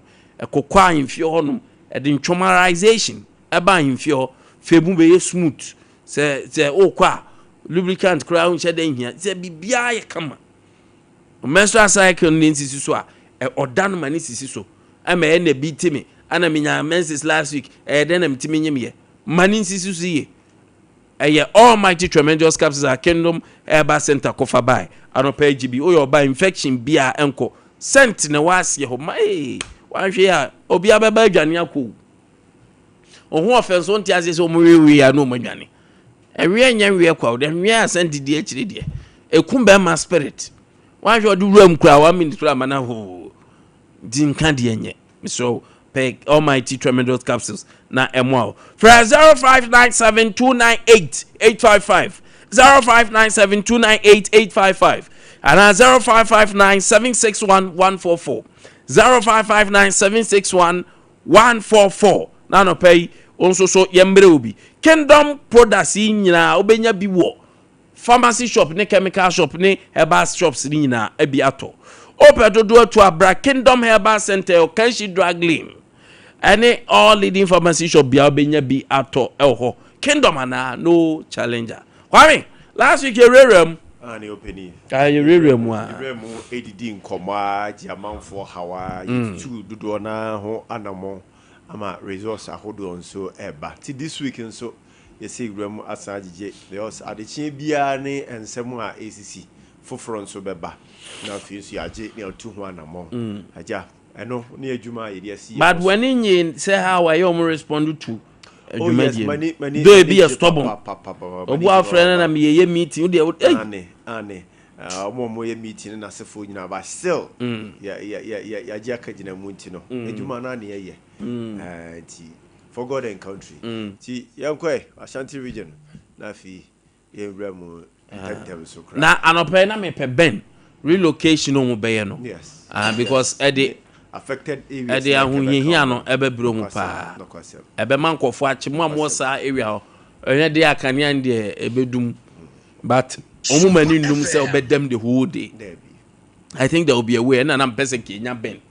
kokwa ahemfio ho no de ntwomarization eba ahemfio febu be smooth se okwa lubricant crown che de hia se bibia ye kama menstrual cycle ne nsisi so a odan mani sisi so ama e na bi timi ana minya menses last week den na mtimi nyem ye mani nsisi so ye almighty tremendous capsules are Kingdom Herbal Center kofa by anopa GB o your by infection bia enko sent na wase ho mai wan hwe a obi ababa adwane akọ ohun offense on ti ase so mo wewe ya no madwane ewe nya we kwa de we asent di akire de ekumba ma spirit wan hwe odu ram kura 1 minute kura mana ho din kan de enye so peg almighty tremendous capsules na emwa fra 0597298855 0597298855 and 0559761144 0559761144 na no pay onso so yembre obi Kingdom products nyina obenya bi wo pharmacy shop ne chemical shop ne herbal shops ni nyina abi ato opedodo to abra Kingdom Herbal Center o Kanshi Drug Lane any all leading pharmacy shop bia obenya bi ato elho Kingdom ana no challenger Kwame last week yerem ani openi yerem a yerem edidi nkoma jiamanfo hawa yitu dodo na ho anamo ama resource ahodo nso eba ti this week nso yesi yerem asajije because adechi bia ne ensem a ACC foforo nso beba na fisu yaje ne otu ho anamo aja eno ne adwuma ye dey see but when in say how I am respond to oh yes many do be a stubborn obu afrena na me ye meeting dey ane omo ye meeting na sefo nyina ba still ya je akagina mu ntino adwuma na ne ye ti for God and country ti yankwe Ashanti region na fi ye wremu so na anope na me pe ben relocation no be ye no yes because affected areas ede ahunhia no ebe bro mu pa ebe mankofo achemu amosa area enye de akania de ebedum but omumani num say obedem the whole day I think there will be a way and I'm person Kenya ben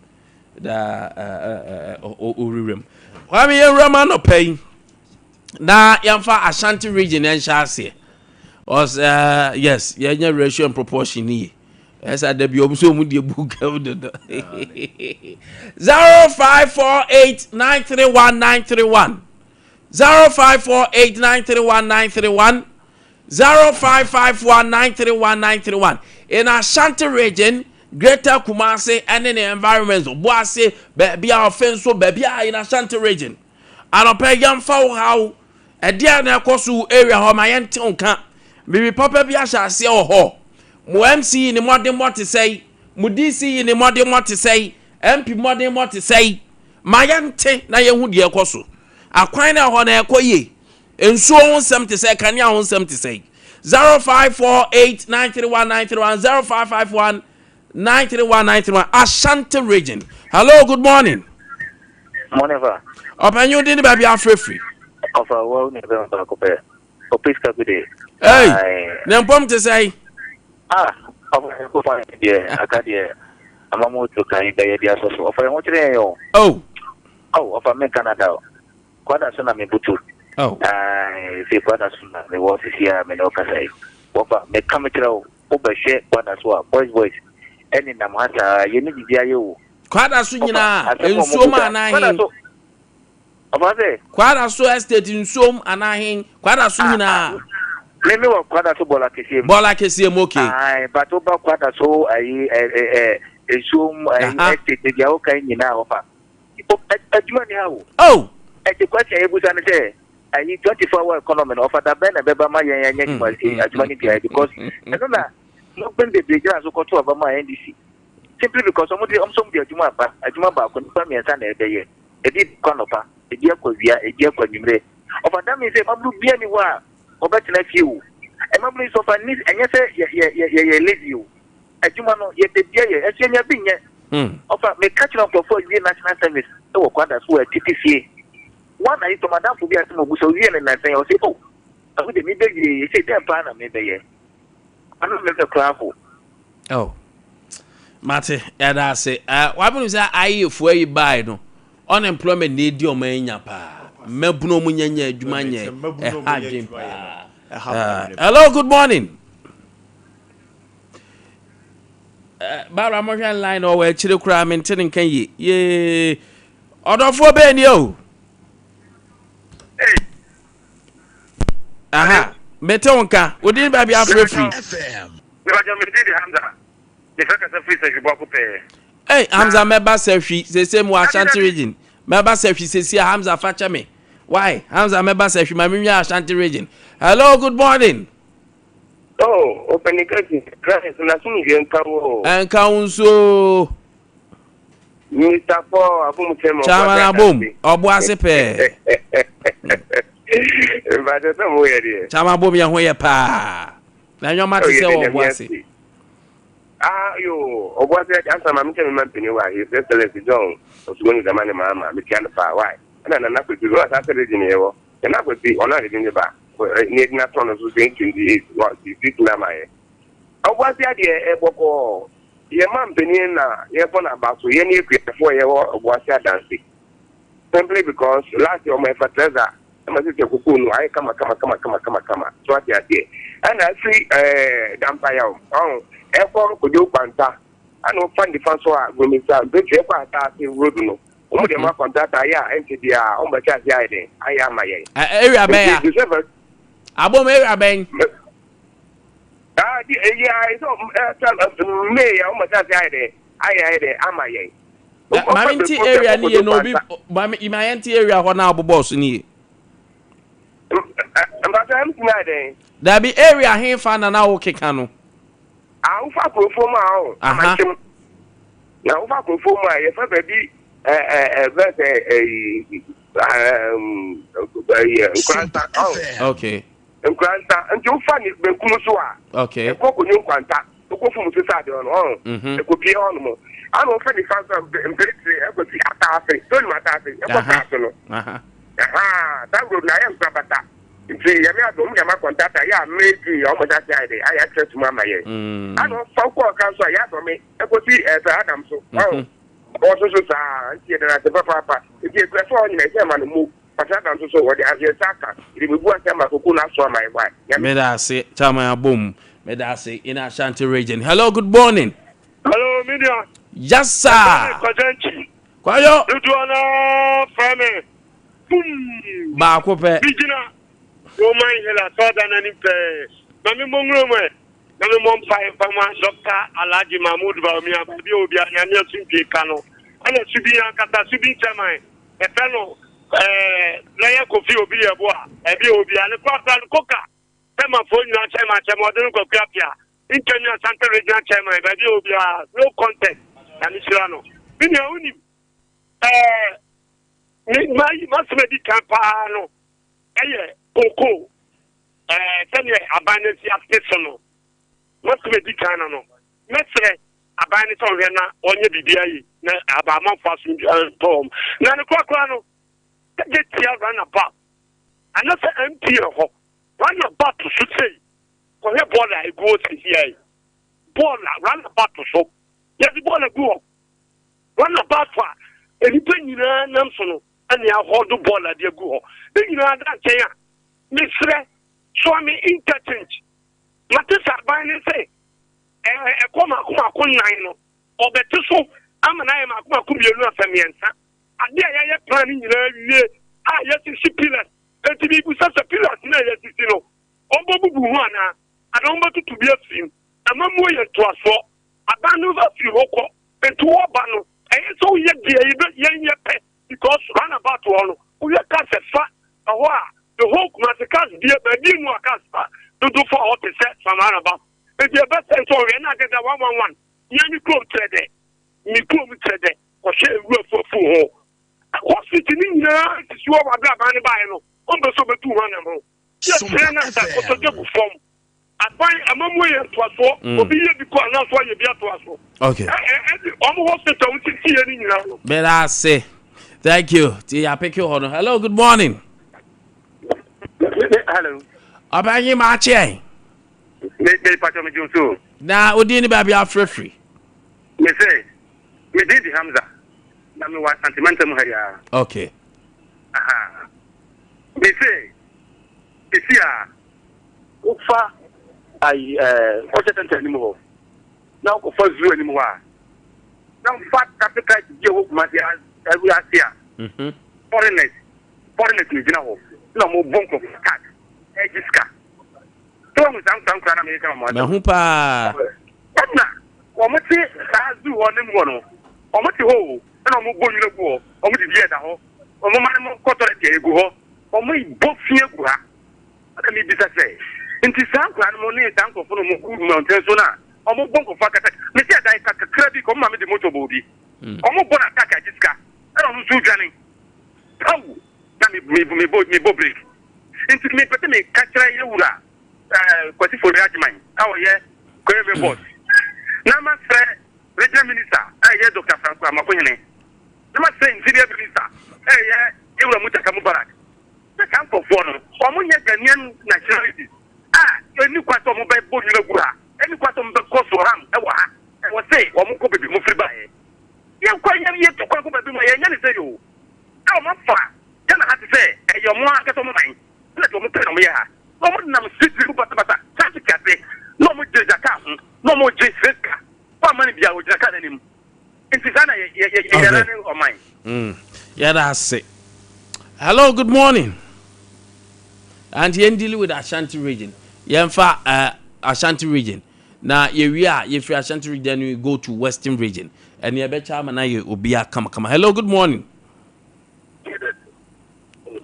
da orirem Kwame yerema no pay na yamfa Ashanti region en shase os yes yenya ratio and proportion ni as I debi omuso mu de buga ododo 0548931931 0548931931 0551931931 in Ashanti region Greater Kumasi and in the environments of Boase be our offense so baby in Ashanti region and pay young fowl how a dear na kosu area ho my entonka me papa bi asha se ho mo MC ni modern what to say mo DC ni modern what to say MP modern what to say my ente na ye hu de ekoso akwan na ho na ekoye ensuo ho nsem te say kania ho nsem te say 0548931931 0551931931 Ashanti region. Hello, good morning. Morning, sir. Open you didn't be free. Of a world never compare. Oh, please come today. Hey, Nempom to say. Of a fine, dear. I can't hear. I'm a more to carry the idea of a what today. Oh, of a make Canada. Quite a son of me, Butu. Oh, I say, quite a son of me was here, Menoka say. What make come to over share one as well, boys. Any namata, you need to be you. quite a sunyina, and so man I him. Quite a so estate in some and I him, quite a sunyina. Let me work quite a so bola kesi okay. Aye, but over quite a so a zoom estate, the Yaoka in now. Oh, at the question, I was going to say, I need 24-hour economy offer that Ben and Beba as money because I don't know. No, when the bridge has got to my NDC. Simply because somebody Juma could come and stand there. A deep conopa, a dear Kovia, a dear Quadimre. Of a damn is a Mabu be anywhere, or better than you. A Mabu is of a niece, and yes, lazy you. A Jumano, yet the dear, as you have been yet. Of a may catch up for the national service. Oh, quite as well, TTC. One I to Madame to be at Musovian and I say, oh, I would immediately say, their plan, maybe. I don't know the crowd. Oh, Mate, I say, what was that? I if where you buy no unemployment need your man pa. Mebuno munya jumanye. Hello, good morning. Bara motion line or where chile cry maintaining can ye? Ye, order for Ben yo. Aha. Metonka, we didn't be free. FM. Hey, Hamza member selfie, the same was Ashanti region. Member selfie says here Hamza facha me. Why? Hamza member selfie, my mimia Ashanti region. Hello, good morning. Oh, open the curtain. And council Mr. Paul Abum Temo. Chaman Abum, Obuasepe. but there's no way there. Chama bom ya ho ye pa. Na nyoma te se obuase. You obuase answer ma mche me mpini wa his excellency John Osugoni Zamani mama me kian fa why. Na na ko ti wa sa tele di ne wo. Na ko ti ona de ni ba. Ni na tono so 28 wa ti na ma ye. Obuase ade e boko. Ye man mpini na ye for na ba so ye ni ekufo ye wo obuase adansi. Simply because last year my fertilizer I say kuku no I kama. So ati ati. And I see dampaya for kojo kwanta ano fan the fan so agomisa be che kwa ta se road no o de ma contract ya entity a o ba cha ya ide aya maye area ben ya abom area ben di ya so me ya o ma cha ya ide aya ide amaye Maminti area ni ye no bi imayanti area ho na abobo so ni mbata am tinade da bi area hin fa na wo keka no ufa profo ma o amachim na ufa profo ma ye fa ba bi nkwanta okay nkwanta nti ufa ni be kunu so a okay ko ko ni nkwanta ko fu mu sisa de no ko pie on mo ana ufa ni fa so empiriti e ko ti atafe so ni atafe e ko ta so no that road na yam sabata nti yami adom yama contact ya meji o mo ja ti ide aya threat mama ye ano fa ko kan so ya do me e ko ti Adam so o so sa nti de na se papa nti e so ni na se ma no mu pata dan so wo de azie saka ide be bu ase ma ko na so ma igba me da se chama abom me da se in Ashanti region. Hello, good morning. Hello media. Yes sir. Kwayo Uduana frame ba ko pe Bijina Roman hela soda na ni pe mami mongro me na me mom pa fama Dr. Alhaji Mahmoud ba mi abi obi anya ni asunti kanu ana subi akata subi chairman e feno leye kofi obi ebo a e bi obi ani kwa koka tema fo nyina chairman modern ko kwapia Kenya Central Regional Chairman ba bi obi a no content na ni sirano bi ni uni ni masmedi kampano eye koko sene abanesi afteso no masmedi kana no mesre abani so hwe na onye bibia yi na abamanfo aso tom na ne kwakwa no get here run about another MP ho run about to say ko he ball I go to here ball run about to so yes ball go run about for enipa nyina nam so no ani ahodo ball ade go ho nyina da chen a misre so me interchange matisa ban ni say koma nine no obeti so amana e makoma kubienu afamiensa ade ya plan nyina wie a yesi pillars enti bi busa pillars na yesi no ombo bubu hu ana adombo tutu bi afim amamu ye to aso abanu va fi hoko enti wo ba no so ye die ye pe because run about one we can fa a the whole massacre be a new caspa to do for all the set from about if you best and so we not get 111 you go trade me come trade or share for full hospital na ti so wa bla ban ba no on be so be 200 yes na ta to go form abai amamu ye to aso obi ye bi ko na so ye bi to aso okay on hospital we ti ye ni nyina no but I say thank you. Hello, good morning. Hello. Abanyi mache. Me pato me junso. Na odi ni ba bia free. Me say, me did Hamza. Na me wa sentimental mu haya. Okay. Aha. Me say, isia ufa ai o se tente ni mo. Na ko fa zu ani mo wa. Na fa capital je wo kuma dia every Asia. Foreigners ni jina ho. Na mo bonko cat. Ejiska. To mo san kra na me ka mo. Me hu pa. Na o mo ti azu ho ni mo no. O mo ti ho. Na mo bonyu le go. O mo di die da ho. O mo mane mo kotore ti egu ho. O mo ibo fie gu ha. Aka mi bisa se. Nti san kra no mo ni san ko fo no mo ku mountain so na. O mo bonko fa kata. Me ti dai ka kra bi ko mo ma me di moto bobi. O mo bona taka Ejiska. I don't know Jani. Oh, me bo break. into me pete me kachira ye wura kwasi for reagement awo ye kwebe boss na ma se regional minister ye Dr. Francois Makoyene na ma se interior minister ye wura Mutaka Mubarak the camp of one omunye Ghanaian nationality any kwato mo be bo ni gura any kwato mo be koso ram ewa e wo say wo mo ko bebi mo free bae ye kwanya ye to kwa ko bebi mo ye nya ni say yo ma fa kana ha ti say e yo mo aka to mo man na to mo pe no mo ye ha no mo nam street ku bata chance kase no mo je jaka no mo je seska kwa mani bia o jaka na nim nti sana ye na ni o man yeah that's it. Hello, good morning. And you deal with Ashanti region. Yemfa Ashanti region. Now if you Ashanti region, then you go to Western region. And you better man you obia come. Hello, good morning.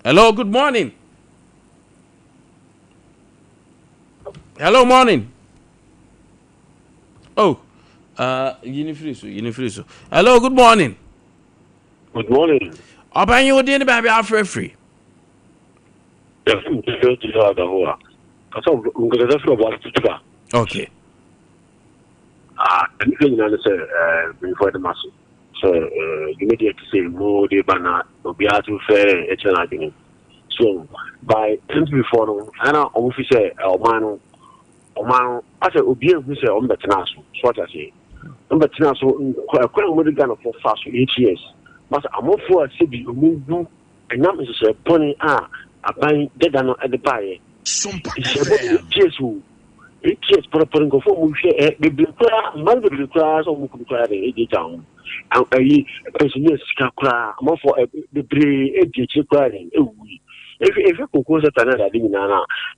Hello, good morning. Hello, morning. Oh, Unifriso. Hello, good morning. Good morning. Open you didn't be free. Yes, okay. Anything you say before the mass. So, immediately say more the banner will be out to fair HNI. So, by 10 before, I know officer or man, I said, Obia, who say on the Tanaso, what I say. On the Tanaso, quite a good gun for fast 8 years. But I'm all for a city who and not necessarily pony a buying dead at the buyer. Sompa FM. Yes, who 8 years for a putting go for the blue class or who cry the town. And a person cry, I'm all for the brave 8 years crying. If you could cause another thing,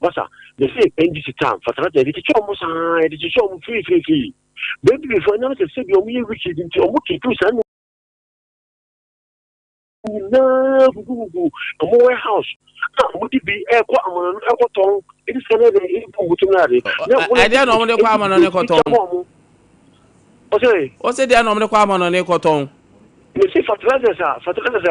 but they say, NGC town for the almost it is show free. Baby, before now, the city of me, which is into a monkey to a more house. Would it be air cotton? It is another input. I don't know the Kwame on the cotton. What's it? They are not the Kwame on the cotton. You see, fertilizers are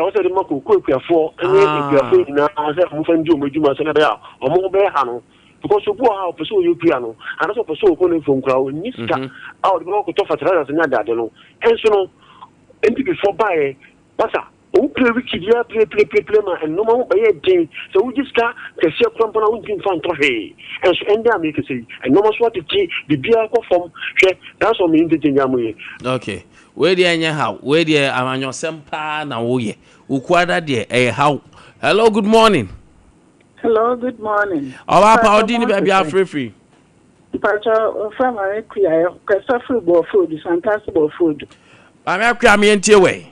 also the Mako quick for and if you are feeling now, as if moving Juma Senabel or more bear Hano. Because you go out pursue you piano and also pursue calling from crowd Niska out the Moko to fertilizers and that, you know. And so, and before buy, Bassa. We play wicked, play, and no more by a day. So we just got the share crump on our infant trophy. And so, and make it say, and no more what to tea, the beer from, that's what means the Yamu. Okay. Where the anyhow, where the Amanyo Sempa na woye, Ukwada de how. Hello, good morning. Hello, good morning. Our Paudini baby are free. Pacha from Akia, Casafri food, fantastic food. I'm a crammy and tea way.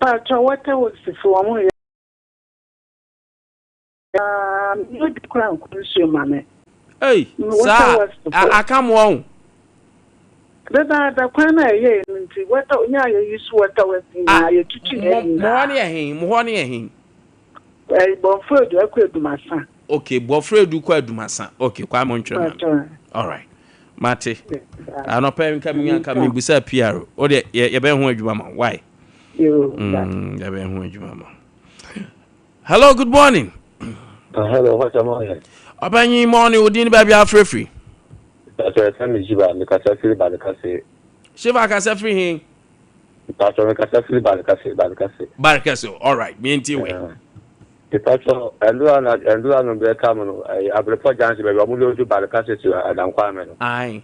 Pacha, what I was for you the crown consumer. Hey, sir, I come on. The corner, what you sweat with you teaching morning. Bonfred, I could do my son. Okay, Bonfred, do quite do my son. Okay, Kwame. All right, Mate. I'm not paying coming and coming beside Pierre. Oh, you've been where you mama. Why? You've been where you mama. Hello, good morning. Hello, what's your morning? Upon your morning, we didn't baby are free. That's a time is Shiva, the Casafri by the Casse. Shiva Casafri him. Pastor Casafri by the Casse. Barcasso, all right, me and you. The pastor and do an bear common. I report Jansi, but I'm going to by the Casse to Adam Kwame. Aye.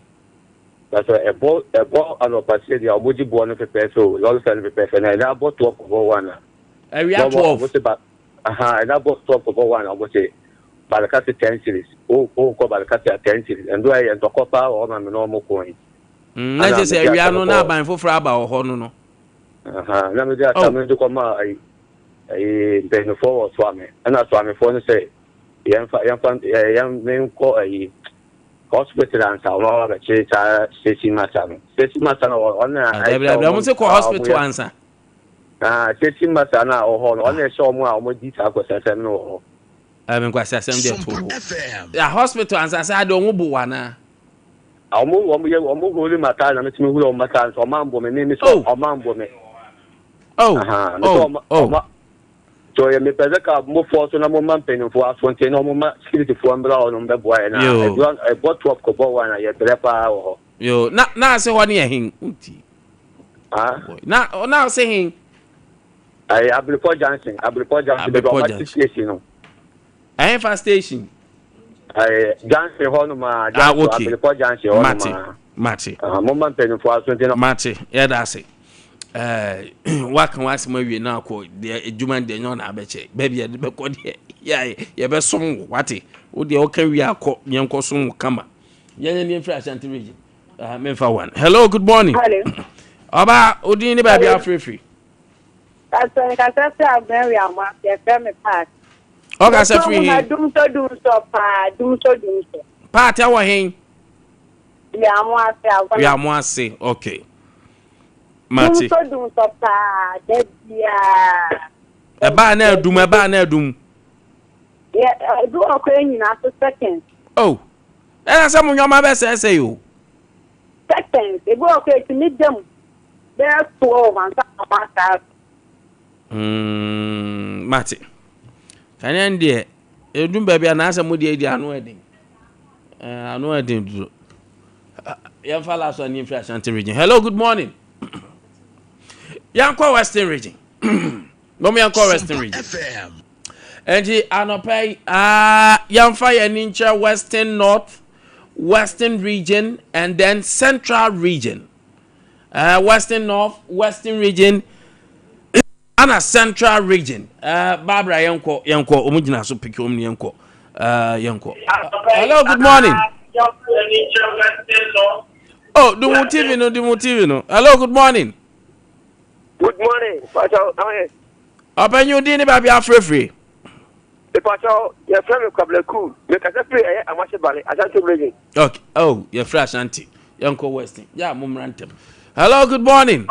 That's a ball and a passage, a woody born of a peso, long send the person, and I bought 12 for one. We have 12. And I bought 12 for one, I would say. By the Casse 10 series. Oh, go by the Casse 10 series. And do I and the copper or my normal coin? Let's just say we are not buying for Fraba or Hono. Let me just come to come out. I been forward Swami. And that's why my phone say, young men call a hospital and Sawa, Stacy Matan. Stacy Matan or on I want to call hospital answer. Stacy Matana or on a show more detail was I know. I'm going to say the hospital answer. I don't know one. I'll move over my time and it's me who on my time. So, Mambo, my name is Mambo. So So you me pese ka mo force na mo man pen for asfonte na mo ma security for ambra on be boy na e bought up ko bo wan ya trepa ho yo na say ho na hin uti na say hin I Abripo Johnson the government station no I fast station I Johnson ho no ma Abripo Johnson ho no Mate mo man pen for asfonte no Mate yeah that's it wakan wasi mawie na ko de adwuma de nyo na abeche baby de be ko de ya ye be som wate wo de o kan wi akọ yen ko som kama yen ni free Ashanti region memfa one. Hello, good morning. Hello. Oba odin ni baby afrefree Kasa Abia Amwa FM Park. Okay, say free. Dum so Part ya wo hen? Ya Amwa say okay. Mati. Dum so pa de bia. Eba na adum. Yeah, do okwe nyina so seconds. Oh. Ena say mo nyoma be say yo. Seconds. E go okwe to meet them. There 12 and Mati. Kan en de edum ba bia na asa mo de anu edin. Anu edin duro. Yan fala so ni free Ashanti region. Hello, good morning. Yanko Western region. No me yanko Western region. Enji anopai yanfa yanincha Western North, Western region and then Central region. Western North, Western region and a Central region. Barbara yanko omujina so pick omni yanko. Hello, good morning. Oh, do TV no. Hello, good morning. Good morning, Pacho. How are you? Open you dini baby afrefree. Pacho, your friend Kwame Cool. Make us free. I want to buy Ashanti region. Okay. Oh, your free Ashanti. Yanko Western. Yeah, mumrantem. Hello, good morning.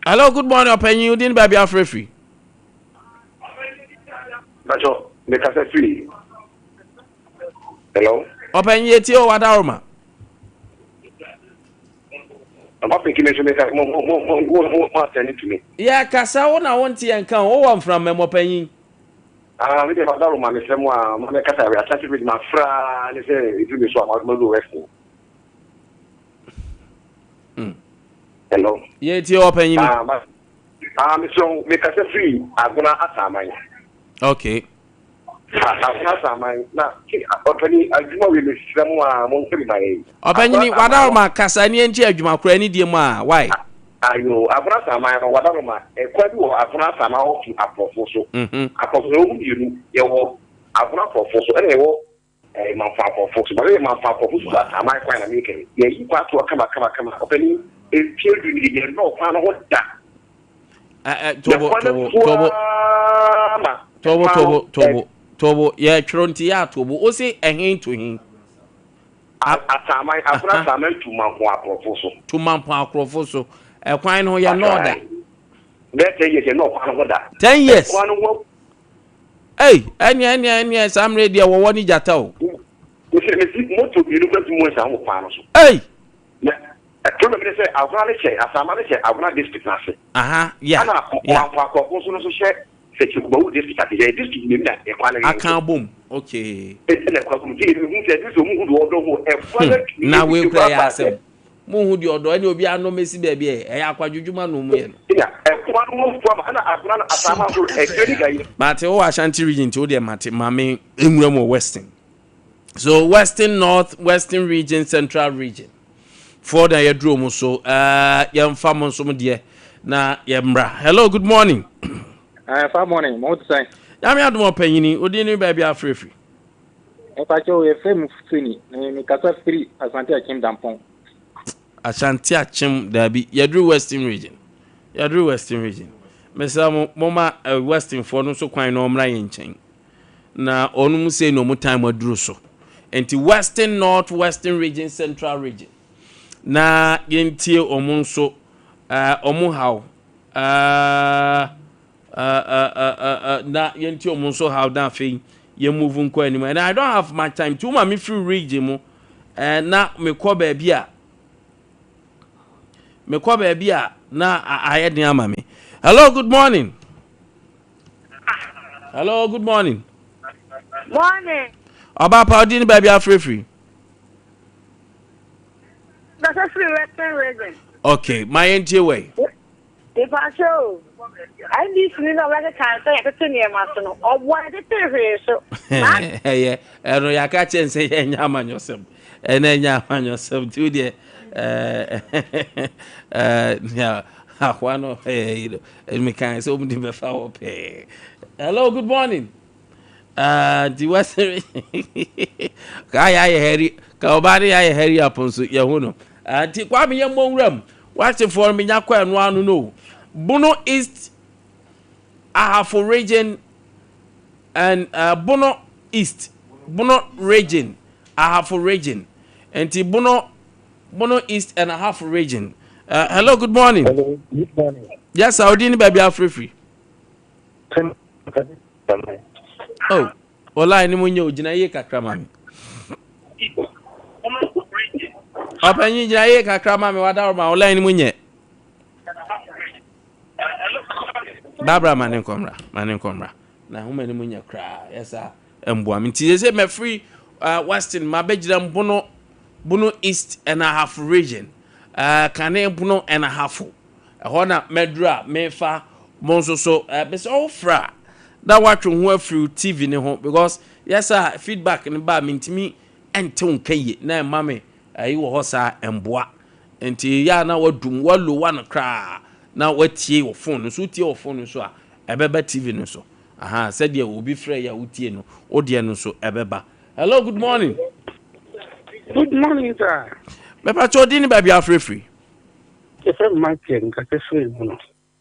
Hello, good morning. Open you dini baby afrefree. Pacho, make us free. Hello. Open you ti o wadaroma. I'm not thinking more send it to me. Yeah, kasa wona wonti enkan wo won from memo panyin. Me dey father room me say mo me kasa we attach with my fra ni say it be so am go west. Hello. Yeah, ti o panyin. Me so me kasa free aguna asaman. Okay. Asaman na opani adwuma we me sira mo a mo nkem mai. Opani wadaroma kasa ni enchi adwuma kura ni die mu a why? Ayo aguna asaman no wadaroma e kwadi wo aguna asaman o fi apofo so. Apofo no biru ye wo aguna apofo so ene wo manfa apofo so bare manfa apofo so asaman kwa na me kere. Ye yi kwa to kama opani e piedu ni ye no kwa no da. Tobo ya tronti ya tobo o se ehin to hin asamai afuna asamai tumanpo aprofoso ekwan no ya no da that years no kwan no da 10 years hey anya sam radio wo woni jata o mesi moto bi no kwatu mo sa mo kwan no so hey na akoma me say afuna le che asama le che afuna district na se yeah ana ko aprofoso no so she Sechubo district at the district name that akan bom okay na we kra ya asem mo hu di odo ani obi ano mesi ba bi e akwadwudwuma no mu ye no mate o Ashanti region to de mate mame enwura mo western so western north western region central region for the yedro mo so yemfa mo so mo de na yemra. Hello, good morning. Fine morning. What say? Yami admo panyini odini baby afrefree. Pacho we fem fini. Me kasa free Ashanti Achim Dampon. Ashanti Achim Dabi. Yadru Western region. Mesa moma Western for no so kwan no mra yenchen. Na onum say no mo time adru so. Enti Western North, Western region, Central region. Na yentie omun so omu haw. Na yenti omunso how that thing you move nko anymore, and I don't have much time to ma me free region mo na me ko ba bia na ayeden ama me. Hello, good morning. Hello, good morning. Morning. About Paudini baby free. That's a free Western region. Okay, my NT way. If I show, I need to know whether cancer I could near Master or what it is. So, yeah, and I catch and say, Yaman yourself, and then Yaman yourself too, dear. Yeah, one of and me can't so many before pay. Hello, good morning. The Western Kaya Harry, Kaubari, I hurry up on Yahuno. Kwame Yamon watching for me, Yakwa and one no. Bono East, Ahafo region, and Bono East, Bono region, Ahafo region, and Bono East and Ahafo region. Hello, good morning. Hello, good morning. Yes, I didn't baby free. Oh, Ola ni munyo jina ye kakra mami. Opanyi jina ye kakra mami wada ma ola ni munye. Babra maninkomra. Na huma ni munye kra. Yesa emboa. Minti se me free Western mabejira Bono East and a half region. Kane Bono and a half. Hona medra mefa monso so bese ofra. That watch who through TV ne ho because yes sir feedback in ba mintimi ente onkaye na mame ayi wo hosa emboa enti ya na wadum wallo wan kra na watie wo phone so tie wo phone so a ebeba TV no so aha said ye obi frɛ ya utie no odie no so ebeba. Hello, good morning. Good morning, sir. Me pa chodi ni ba bia free. Your friend Michael nka free no.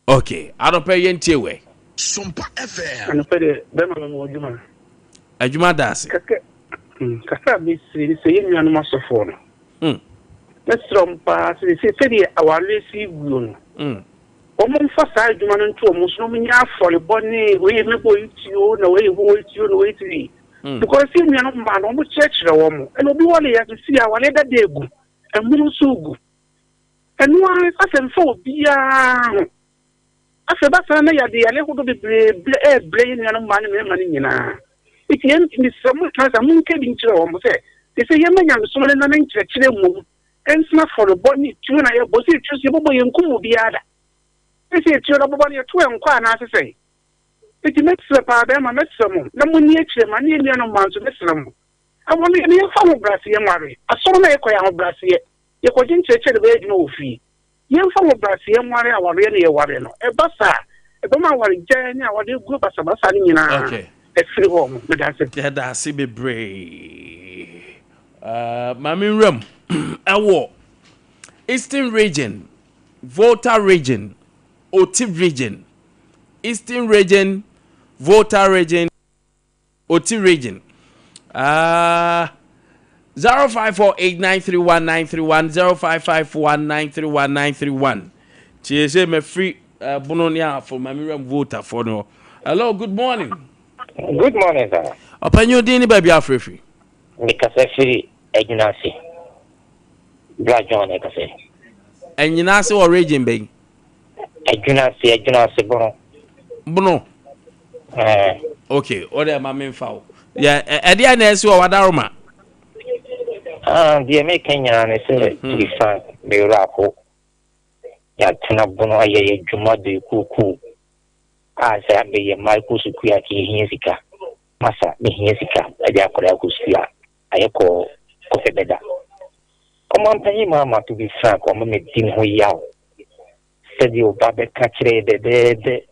Okay, I don't pay yentie we. Sompa FM. And for the Bema Mojuma. Ajuma dasi. Kasa be say you no maso phone. Let's Sompa say our lazy gun. Omo fa sa adwuma no nto omo so no nya afore boni we me boy tio na we ho tio no we tiri. Because you no man omo church re wo mo. And obi wole ya see a wale da degu. Emu so gu. Enu an asem fo bia. Afeba sana ya de ale hodo be brain ya no man me man nyina itiem ni samu transa mun ke bi nchire wo mo se se yemanya so le na nchire mu ensna for body tu na ye bosi tu se bobo yenkumu biada se tu na bobo ne tu enkwa na se iti metse pa be ma metse mu na mun ni ekire ma ni enu no manzo metse mu awon ni ye fa mo brase ye mare aso na ye koya ho brase ye ko jinchire be edwuma ofi yemfa mo brase ye mware aware ne ye ware no e basa e be ma ware gya ne awade gu basa basa ne nyina okay e free home me da se da se be brave mami ram ewo Eastern region, Volta region, Oti region, Eastern region, Volta region, Oti region. 0548931931 0554931931. Chese me free bononia for Mamiram voter for no. Hello, good morning. Good morning, sir. Opanyo dini baby afrefi. Mikase free ejunasi. Brajon ekase. Ejunasi or region bay. Ejunasi bono. Bono. Okay, order my main foul. Yeah, Edia Nesu or Wadaroma. The American is to be frank, the Rapo. Yatina Bono, ye Jumadi Kuku. I say, be a Michael Sukiaki Hinsika. Massa, me Hinsika, a Diakorakusia. I echo Kofebeda. Come on, pay mamma to be frank, or me Tim Hoyao. Said you, Babe Catcher, the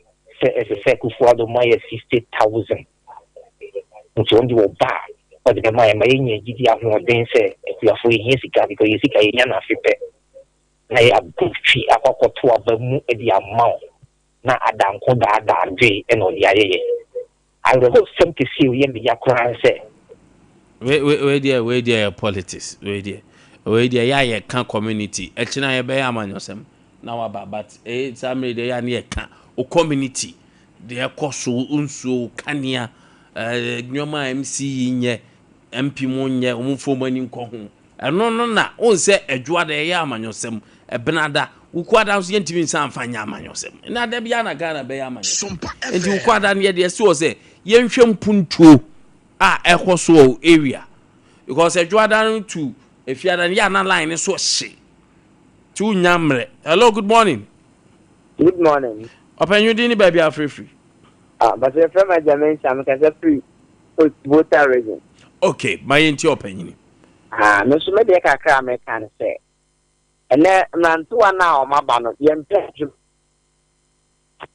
as a second for the Maya 60,000. Which on you bad. But the Maya Mayne Gidia who then say, if you are free Hinsika, because you see a yana fipe. Na a good tree, a cocoa to a bemu at the amount. Na Adam Koda Day and all the aye. I will hope some to see you in the Yakura and say, Where dear politics, where dear ya can community. Echina ya be aman yosem. Now about but some they are near can o community. They are koso unso kania nyoma MC nye MP monye omfo mani nko ho. Eno no na on se adwa de ya aman yosem ebenada ukwada so yentimi nsa amfanya aman yosem. Na da bia na Ghana be ya aman. Enti ukwada ne de se o se yenhwe mpuntuo a ekoso area because Edwadan to if you are na line so she to nyamre. Hello, good morning. Good morning. Open you dini baby free. But if I'm a German, I'm a free voter region. Okay, my into opinion. No, so maybe I can say. And then, man, 2 1 now, my banner, young pledge.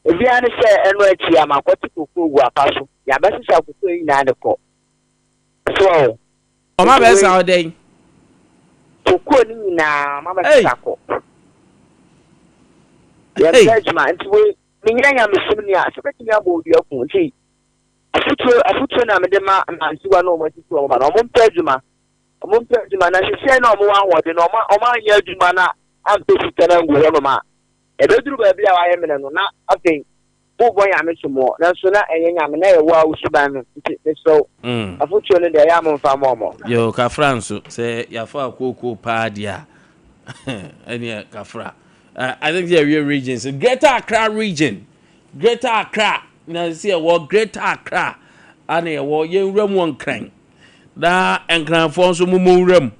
If you understand, and where I am, I got to go to a castle. Ya best shall be in the court. So, my best our day. To call me now, my best. Yes, judgment. Minyanya misumni a sepeti ya bo odi akun ti afutro na medema antiwa no mo ti so ma no mo mpeduma na hwehwe na mo wahode no ma anya aduma na ampesi na ngoro no ma ebeduru ba bia wa yemene no na okay bo bo ya me somo na so na enyanya me na ye wa usuban ti so afutro no de ya mo mfa mo yo ka franso se ya fa akoko pa dia any kafra. I think the real regions. Greater Accra region. Greater Accra. Now see what Greater Accra. And a war you room one crank. Da and cran for some more room.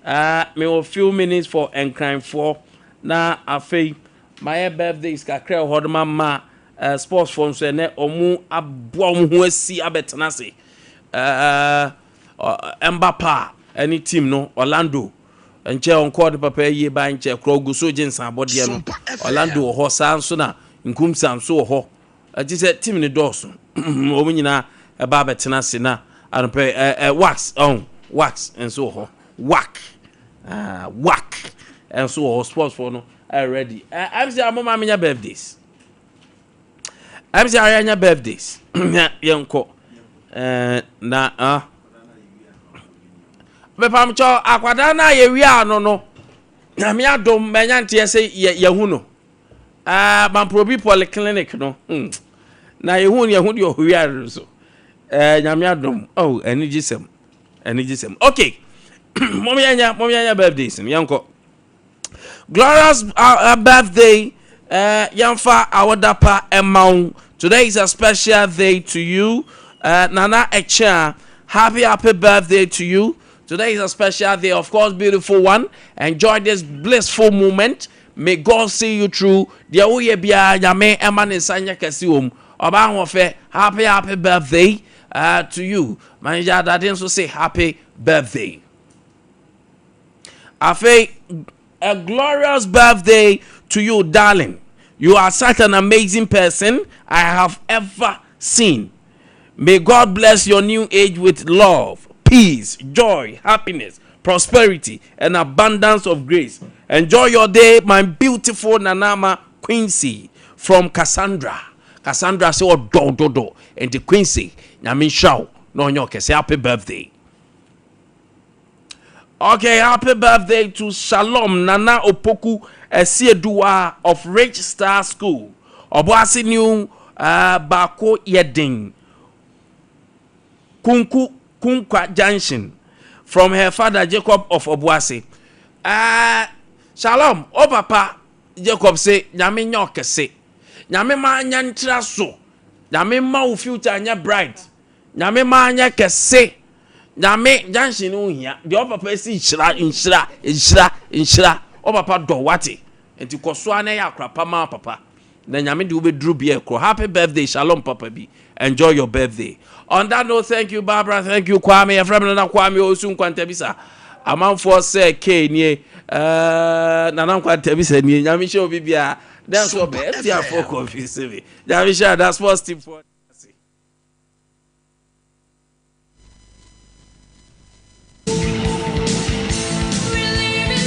Me a few minutes for and cran for. Na I say my birthday is Kakra hold mama sports phone so ne omu abom ho asi abetenase. Mbapa any team no Orlando. Enche onko papa ye ba enche krogu so jinsan abode no Orlando ho san so na nkumsam so ho agise team ne doso omu nyina e ba betena se na anpe wax enso ho whack enso ho sports for no ready I'm say amoma menya birthdays yenko na Bepam cho akwada na ye wi ano no na me adom menya nte se ye hu no Mamprobi polyclinic no na ye hu de ohwi are so nyame adom energisem okay mom yanya birthdays yanko glorious birthday yamfa awadapa emau. Today is a special day to you Nana Echa, happy birthday to you. Today is a special day, of course, beautiful one. Enjoy this blissful moment. May God see you through. Happy birthday to you. Manager that didn't say happy birthday. A glorious birthday to you, darling. You are such an amazing person I have ever seen. May God bless your new age with love, peace, joy, happiness, prosperity, and abundance of grace. Enjoy your day, my beautiful Nanama Quincy from Cassandra. Cassandra say, do. And the Quincy, Namin Shao, no, say happy birthday. Okay, happy birthday to Shalom Nana Opoku Esiedua of Rich Star School. Obuasi new Bako Yeding. Kunkwa Junction from her father Jacob of Obuasi. Shalom, o papa Jacob say nyame nyoke se. Nyame ma anya ntra so. Nyame ma wo future anya bright. Nyame ma anya kese. Nyame Junction no hia. De o papa si inshira. O papa do wate. Enti koso ana ya akrapa ma papa. Na nyame de obedru bia ekro. Happy birthday Shalom Papa B. Enjoy your birthday. On that note, thank you, Barbara. Thank you, Kwame. Efrem na Kwame Osun Nkwantabisa. Amanfo say K nie Nana Nkwantabisa nie. Nyame show bibia. That's what be. That's for confuse me. Nyame show that's positive for